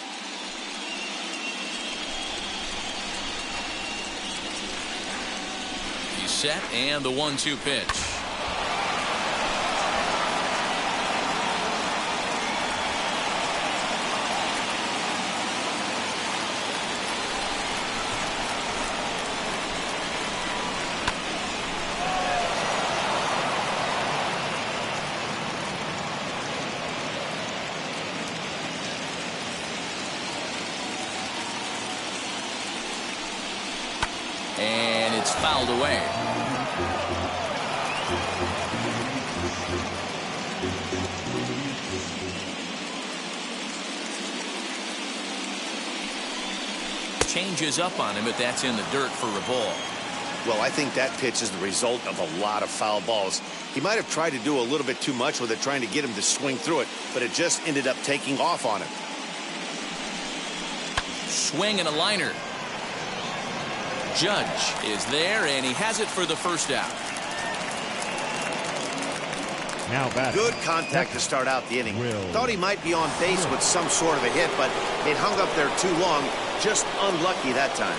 He's set, and the 1-2 pitch. And it's fouled away. Changes up on him, but that's in the dirt for a ball. Well, I think that pitch is the result of a lot of foul balls. He might have tried to do a little bit too much with it, trying to get him to swing through it, but it just ended up taking off on him. Swing and a liner. Judge is there, and he has it for the first out. Now batting. Good contact to start out the inning. Thought he might be on base with some sort of a hit, but it hung up there too long. Just unlucky that time.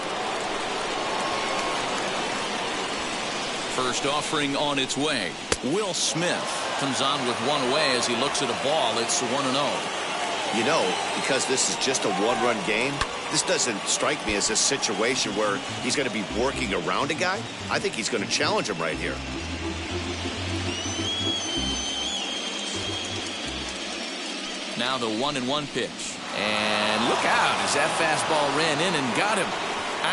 First offering on its way. Will Smith comes on with 1 away as he looks at a ball. It's 1-0. You know, because this is just a 1-run game, this doesn't strike me as a situation where he's going to be working around a guy. I think he's going to challenge him right here. Now the 1-1 pitch. And look out as that fastball ran in and got him.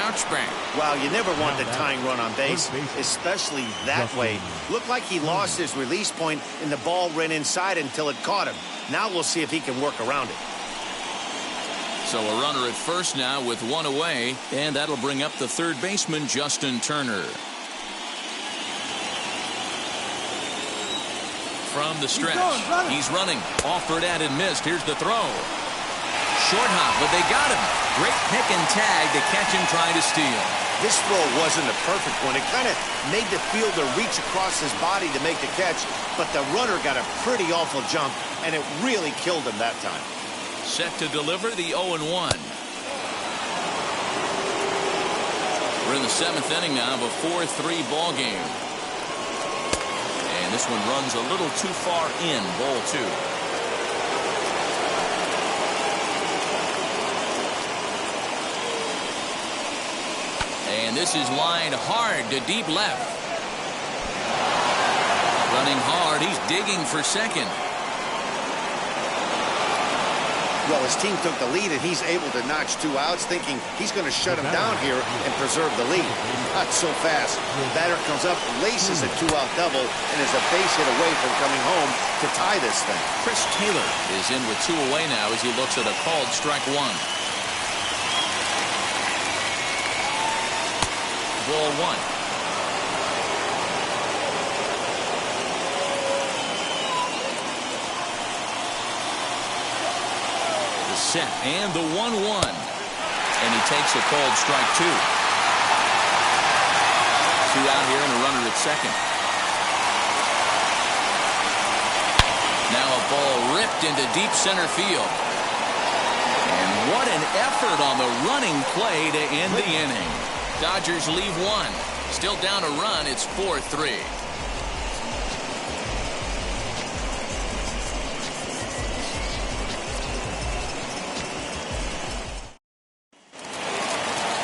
Ouch, bang. Wow, you never want the tying run on base, especially that way. Looked like he lost his release point and the ball ran inside until it caught him. Now we'll see if he can work around it. So a runner at first now with 1 away, and that'll bring up the third baseman, Justin Turner. From the stretch, he's running. Offered at and missed. Here's the throw. Short hop, but they got him. Great pick and tag to catch him trying to steal. This throw wasn't a perfect one. It kind of made the fielder reach across his body to make the catch, but the runner got a pretty awful jump, and it really killed him that time. Set to deliver the 0-1. We're in the 7th inning now of a 4-3 ball game. And this one runs a little too far in, ball 2. And this is lined hard to deep left. Running hard, he's digging for second. Well, his team took the lead, and he's able to notch 2 outs, thinking he's going to shut him down here and preserve the lead. Not so fast. Batter comes up, laces a 2-out double, and is a base hit away from coming home to tie this thing. Chris Taylor is in with 2 away now as he looks at a called strike 1. Ball 1. Set and the 1-1, and he takes a called strike 2. 2 out here and a runner at second. Now a ball ripped into deep center field. What an effort on the running play to end the inning. Dodgers leave one. Still down a run. It's 4-3.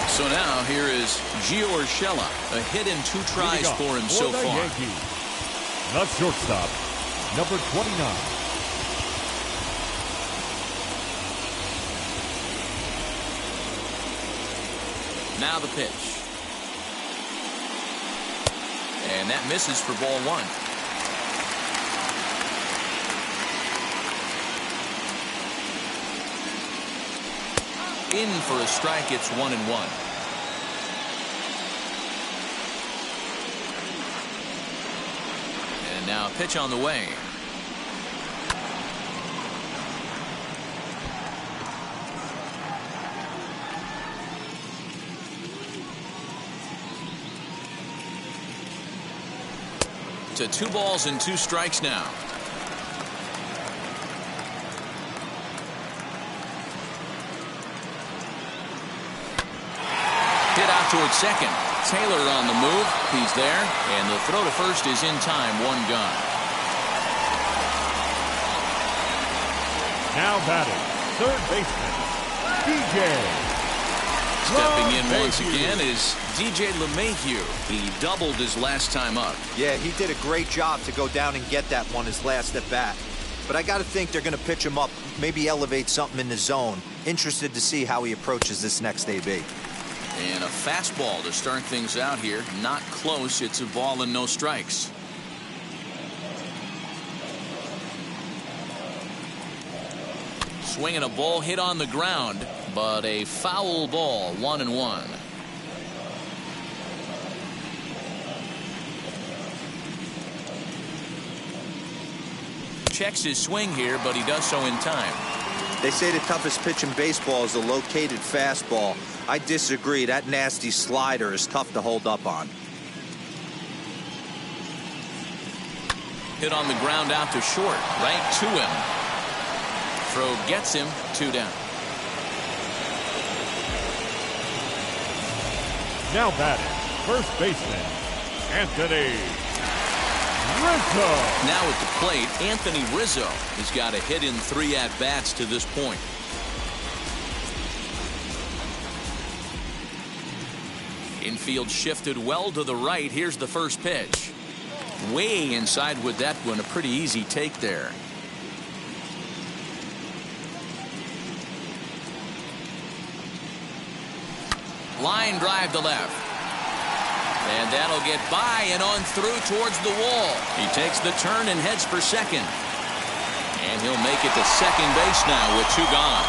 So now here is Gio Urshela. A hit in 2 tries for him so far. Yankees, the shortstop, number 29. Now the pitch. And that misses for ball 1. In for a strike. It's 1-1. And now a pitch on the way. To 2 balls and 2 strikes now. Hit out towards second. Taylor on the move. He's there. And the throw to first is in time. 1 gone. Now batting, third baseman, DJ. Stepping in once again is DJ LeMahieu. He doubled his last time up. Yeah, he did a great job to go down and get that one his last at bat. But I got to think they're going to pitch him up, maybe elevate something in the zone. Interested to see how he approaches this next AB. And a fastball to start things out here. Not close. It's a ball and no strikes. Swinging a ball hit on the ground, but a foul ball. 1-1. Checks his swing here, but he does so in time. They say the toughest pitch in baseball is a located fastball. I disagree. That nasty slider is tough to hold up on. Hit on the ground out to short. Right to him. Throw gets him. 2 down. Now batting, first baseman, Anthony Rizzo. Now at the plate, Anthony Rizzo has got a hit in 3 at-bats to this point. Infield shifted well to the right. Here's the first pitch. Way inside with that one. A pretty easy take there. Line drive to left. And that'll get by and on through towards the wall. He takes the turn and heads for second. And he'll make it to second base now with 2 gone.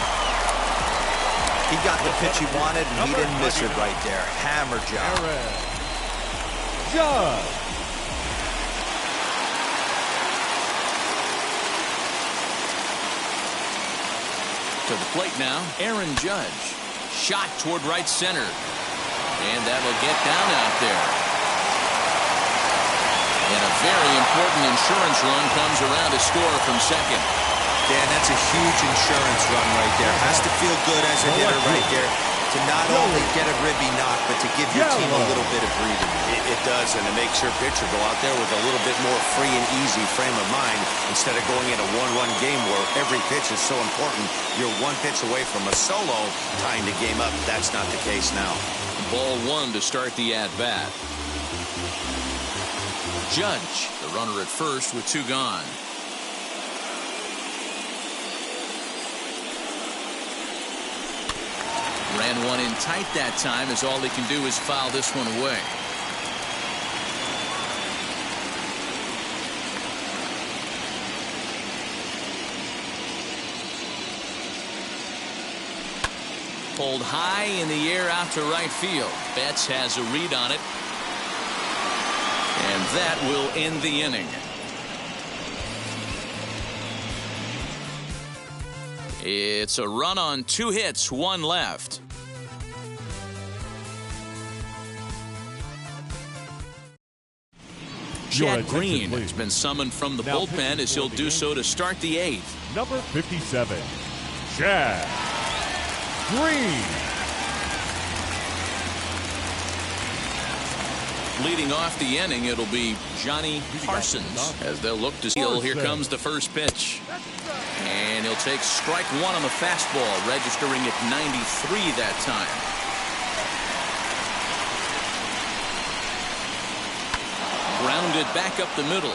He got the pitch he wanted, and he didn't miss it right there. Hammer job. Judge. To the plate now, Aaron Judge. Shot toward right center. And that'll get down out there. And a very important insurance run comes around to score from second. Dan, that's a huge insurance run right there. Has to feel good as a hitter right there to not only get a ribby knock, but to give your team a little bit of breathing. It does, and it makes your pitcher go out there with a little bit more free and easy frame of mind instead of going in a 1-run game where every pitch is so important. You're 1 pitch away from a solo, tying the game up. That's not the case now. Ball 1 to start the at-bat. Judge, the runner at first with 2 gone. Ran one in tight that time, as all he can do is foul this one away. Pulled high in the air out to right field. Betts has a read on it. And that will end the inning. It's a run on 2 hits, 1 left. Chad Green has been summoned from the bullpen as he'll do so to start the 8th. Number 57, Chad Green. Leading off the inning, it'll be Johnny Parsons as they'll look to steal. Here comes the first pitch. And he'll take strike one on the fastball, registering at 93 that time. Grounded back up the middle.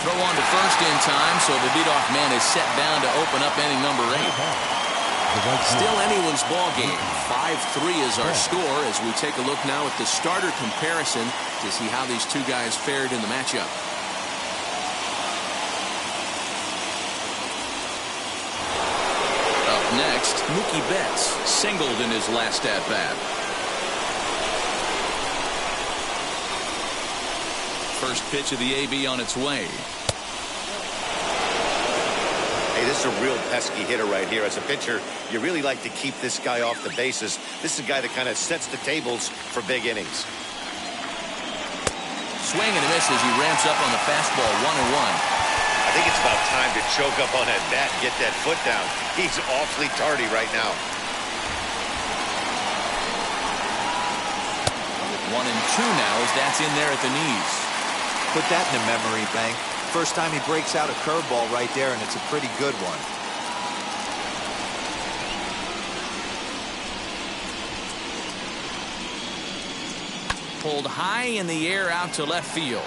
Throw on to first in time, so the leadoff man is set down to open up inning number 8. Still anyone's ball game. 5-3 is our score as we take a look now at the starter comparison to see how these two guys fared in the matchup. Up next, Mookie Betts singled in his last at-bat. First pitch of the AB on its way. Hey, this is a real pesky hitter right here. As a pitcher, you really like to keep this guy off the bases. This is a guy that kind of sets the tables for big innings. Swing and a miss as he ramps up on the fastball, 1-1. I think it's about time to choke up on that bat and get that foot down. He's awfully tardy right now. 1-2 now as that's in there at the knees. Put that in the memory bank. First time he breaks out a curveball right there, and it's a pretty good one. Pulled high in the air out to left field.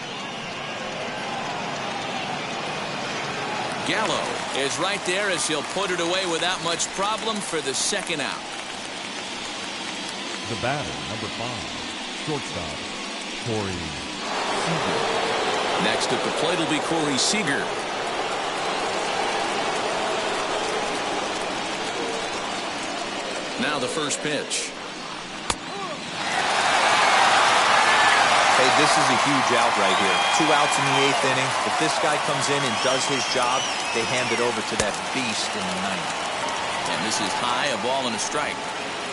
Gallo is right there as he'll put it away without much problem for the second out. The batter, number 5, shortstop, Corey Seeger. Next at the plate will be Corey Seeger. Now the first pitch. Hey, this is a huge out right here. 2 outs in the 8th inning. If this guy comes in and does his job, they hand it over to that beast in the 9th. And this is high, a ball and a strike.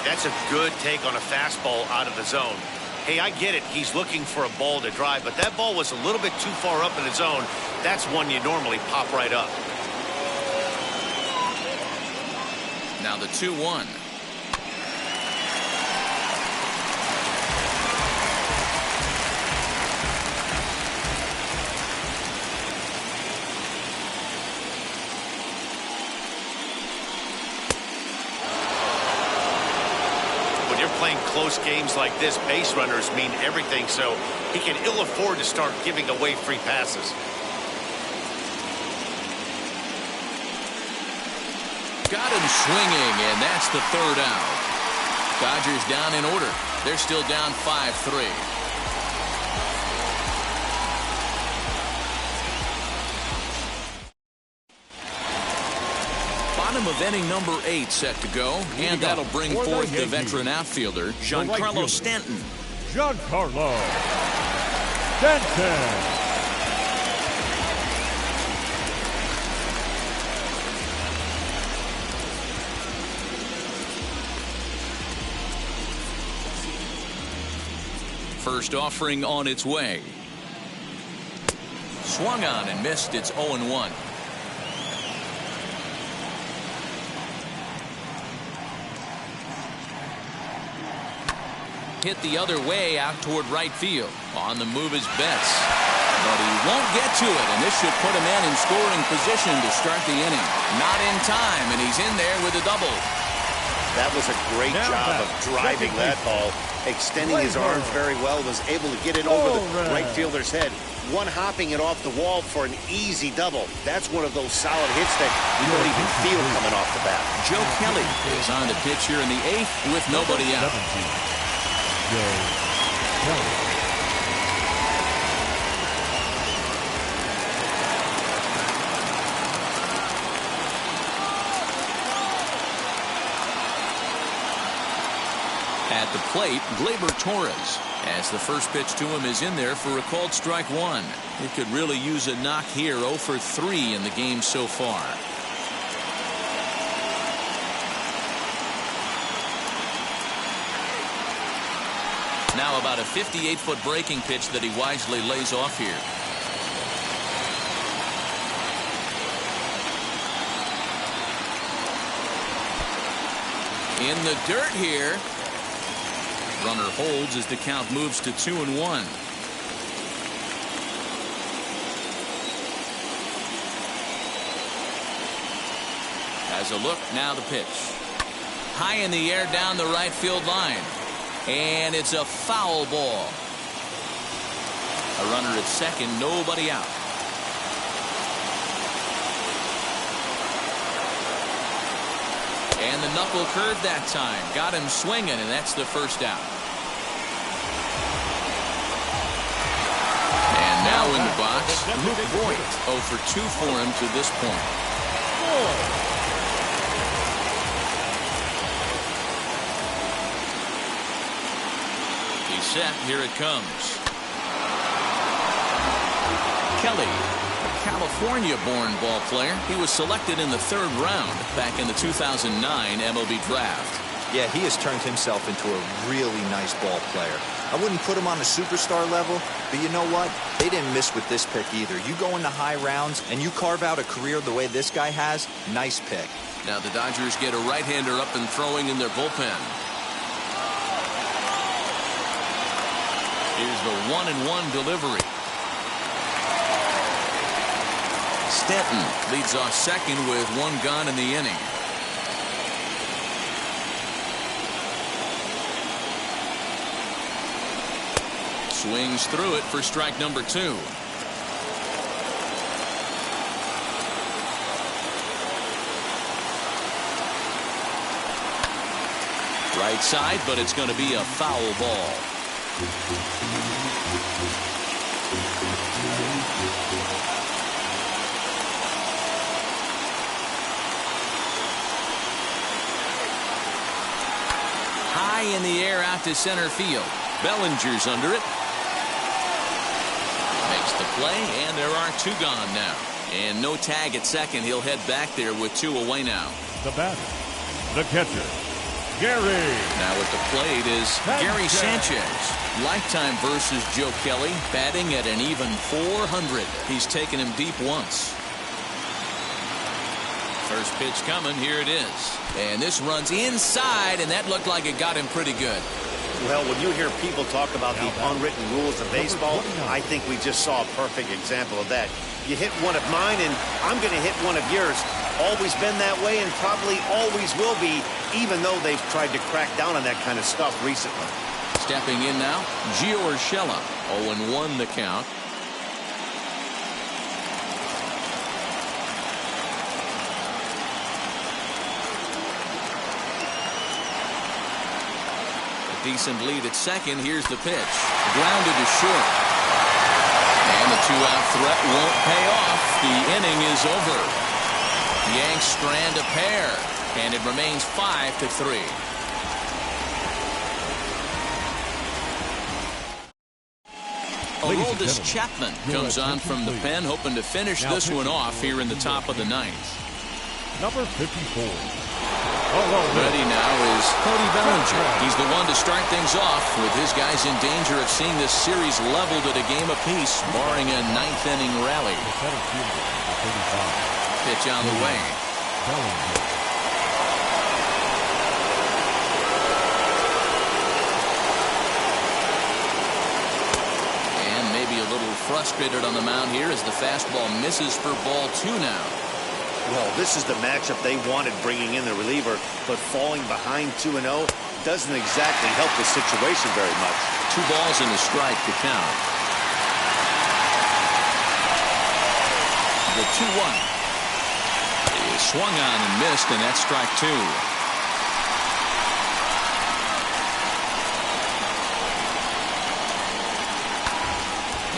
That's a good take on a fastball out of the zone. Hey, I get it. He's looking for a ball to drive, but that ball was a little bit too far up in the zone. That's one you normally pop right up. Now the 2-1. Playing close games like this, base runners mean everything, so he can ill afford to start giving away free passes. Got him swinging, and that's the 3rd out. Dodgers down in order. They're still down 5-3. Of inning number 8 set to go, and that'll bring forth the veteran outfielder Giancarlo Stanton. Giancarlo Stanton. First offering on its way. Swung on and missed. It's 0-1. Hit the other way out toward right field. On the move is Betts, but he won't get to it, and this should put a man in scoring position to start the inning. Not in time, and he's in there with a double. That was a great job of driving that ball, extending his arms very well, was able to get it over the right fielder's head, one-hopping it off the wall for an easy double. That's one of those solid hits that you don't even feel coming off the bat. Joe Kelly is on the pitch here in the 8th with nobody out. At the plate, Gleyber Torres, as the first pitch to him is in there for a called strike 1. It could really use a knock here. 0 for 3 in the game so far. Now about a 58-foot breaking pitch that he wisely lays off here. In the dirt here. Runner holds as the count moves to 2-1. As a look, now the pitch. High in the air down the right field line. And it's a foul ball. A runner at second, nobody out. And the knuckle curve that time. Got him swinging, and that's the first out. And now in the box, Luke Voigt. 0 for 2 for him to this point. He's set. Here it comes. Kelly, California-born ball player. He was selected in the 3rd round back in the 2009 MLB draft. Yeah, he has turned himself into a really nice ball player. I wouldn't put him on a superstar level, but you know what? They didn't miss with this pick either. You go into high rounds and you carve out a career the way this guy has, nice pick. Now the Dodgers get a right-hander up and throwing in their bullpen. Here's the 1-1 delivery. Stanton leads off second with 1 gone in the inning. Swings through it for strike number 2. Right side, but it's going to be a foul ball. High in the air out to center field. Bellinger's under it. Makes the play, and there are 2 gone now. And no tag at second. He'll head back there with 2 away now. The batter, the catcher, Gary. Now at the plate is Gary Sanchez. Lifetime versus Joe Kelly, batting at an even 400. He's taken him deep once. First pitch coming. Here it is. And this runs inside, and that looked like it got him pretty good. Well, when you hear people talk about the unwritten rules of baseball, I think we just saw a perfect example of that. You hit one of mine, and I'm going to hit one of yours. Always been that way, and probably always will be, even though they've tried to crack down on that kind of stuff recently. Stepping in now, Gio Urshela. 0-1 the count. Decent lead at second. Here's the pitch. Grounded to short. And the 2-out threat won't pay off. The inning is over. Yanks strand a pair. And it remains 5-3. Aroldis Chapman comes on from the pen, hoping to finish this one off here in the top of the 9th. Number 54. Ready now is Cody Bellinger. He's the one to start things off, with his guys in danger of seeing this series leveled at a game apiece, barring a 9th-inning rally. Pitch on the way. And maybe a little frustrated on the mound here as the fastball misses for ball 2 now. Well, this is the matchup they wanted, bringing in the reliever, but falling behind 2-0 doesn't exactly help the situation very much. 2 balls and a strike to count. The 2-1 is swung on and missed, and that's strike 2.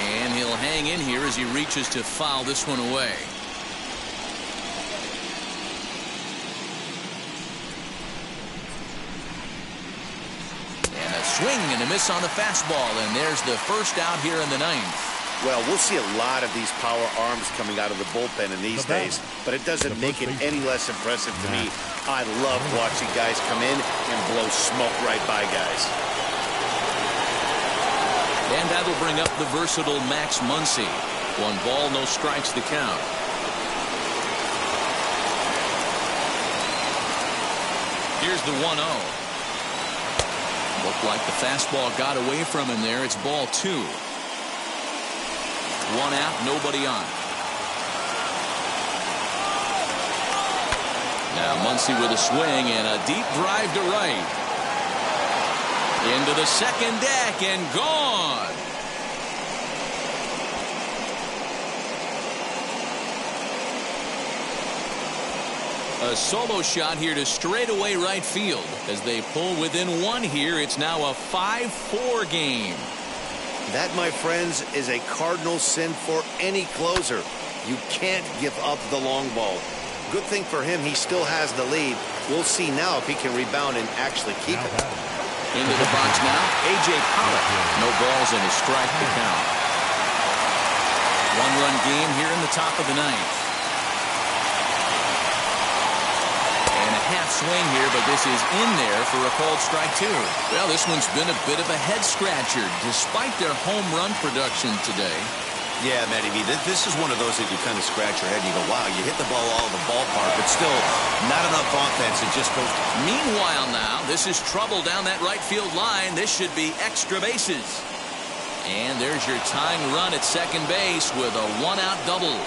And he'll hang in here as he reaches to foul this one away. Swing and a miss on the fastball, and there's the first out here in the 9th. Well, we'll see a lot of these power arms coming out of the bullpen in these days, but it doesn't make it any less impressive to me. I love watching guys come in and blow smoke right by guys. And that'll bring up the versatile Max Muncy. 1 ball, no strikes to count. Here's There's the 1-0. Looked like the fastball got away from him there. It's ball 2. 1 out, nobody on. Now Muncy with a swing and a deep drive to right. Into the second deck and gone. A solo shot here to straightaway right field. As they pull within 1 here, it's now a 5-4 game. That, my friends, is a cardinal sin for any closer. You can't give up the long ball. Good thing for him, he still has the lead. We'll see now if he can rebound and actually keep it. Into the box now, A.J. Pollard. No balls and a strike to count. 1-run game here in the top of the 9th. And a half swing here, but this is in there for a called strike 2. Well, this one's been a bit of a head-scratcher, despite their home run production today. Yeah, Matty B, this is one of those that you kind of scratch your head and you go, wow, you hit the ball all over the ballpark, but still not enough offense. It just goes. Meanwhile now, this is trouble down that right field line. This should be extra bases. And there's your tying run at second base with a 1-out double.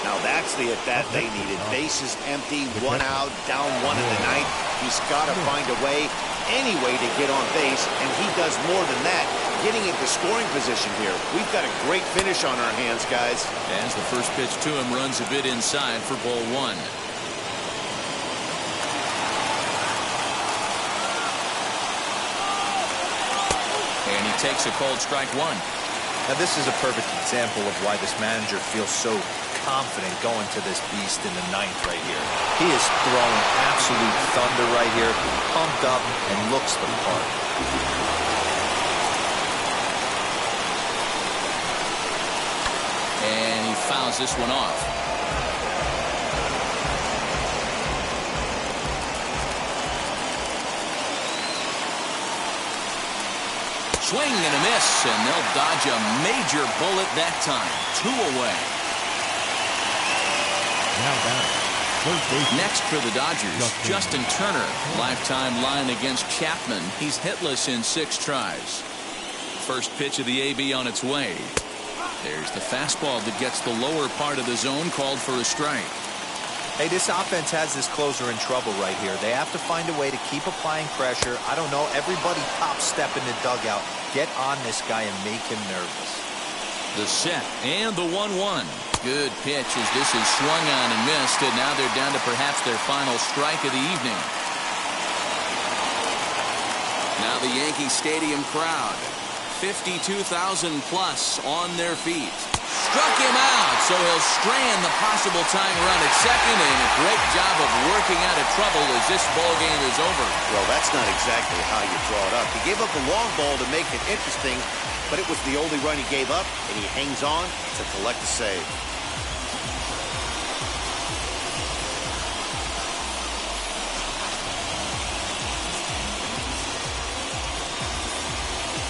Now that's the at-bat they needed. Bases empty, 1 out, down 1 in the 9th. He's got to find a way, any way to get on base, and he does more than that, getting into scoring position here. We've got a great finish on our hands, guys. As the first pitch to him runs a bit inside for ball 1. And he takes a called strike 1. Now this is a perfect example of why this manager feels so confident going to this beast in the 9th right here. He is throwing absolute thunder right here, pumped up and looks the part. And he fouls this one off. Swing and a miss, and they'll dodge a major bullet that time. 2 away. Next for the Dodgers, Justin Turner. Lifetime line against Chapman. He's hitless in 6 tries. First pitch of the AB on its way. There's the fastball that gets the lower part of the zone, called for a strike. Hey, this offense has this closer in trouble right here. They have to find a way to keep applying pressure. I don't know, everybody top step in the dugout. Get on this guy and make him nervous. The set and the 1-1. Good pitch as this is swung on and missed, and now they're down to perhaps their final strike of the evening. Now the Yankee Stadium crowd, 52,000 plus on their feet. Struck him out, so he'll strand the possible tying run at second, and a great job of working out of trouble as this ball game is over. Well, that's not exactly how you draw it up. He gave up a long ball to make it interesting, but it was the only run he gave up, and he hangs on to collect a save.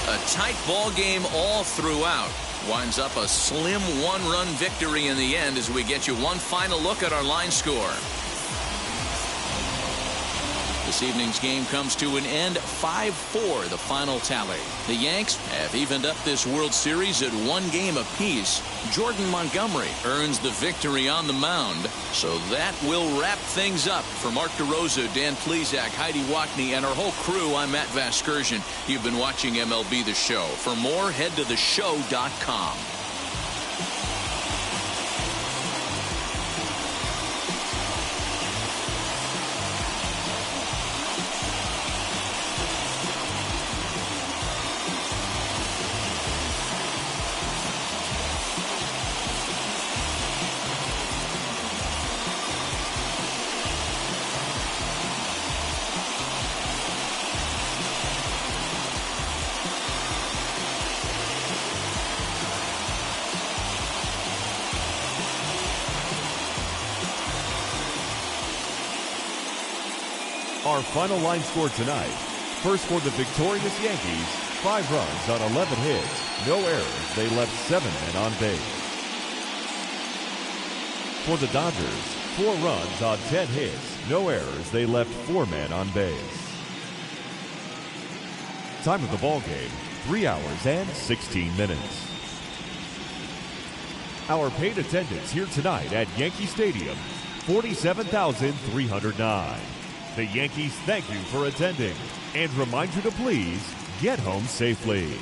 A tight ball game all throughout. Winds up a slim 1-run victory in the end as we get you one final look at our line score. This evening's game comes to an end 5-4, the final tally. The Yanks have evened up this World Series at 1 game apiece. Jordan Montgomery earns the victory on the mound. So that will wrap things up. For Mark DeRosa, Dan Plesac, Heidi Wackney, and our whole crew, I'm Matt Vasgersian. You've been watching MLB The Show. For more, head to theshow.com. Our final line score tonight. First for the victorious Yankees, 5 runs on 11 hits, no errors. They left 7 men on base. For the Dodgers, 4 runs on 10 hits, no errors. They left 4 men on base. Time of the ball game, 3 hours and 16 minutes. Our paid attendance here tonight at Yankee Stadium, 47,309. The Yankees thank you for attending and remind you to please get home safely.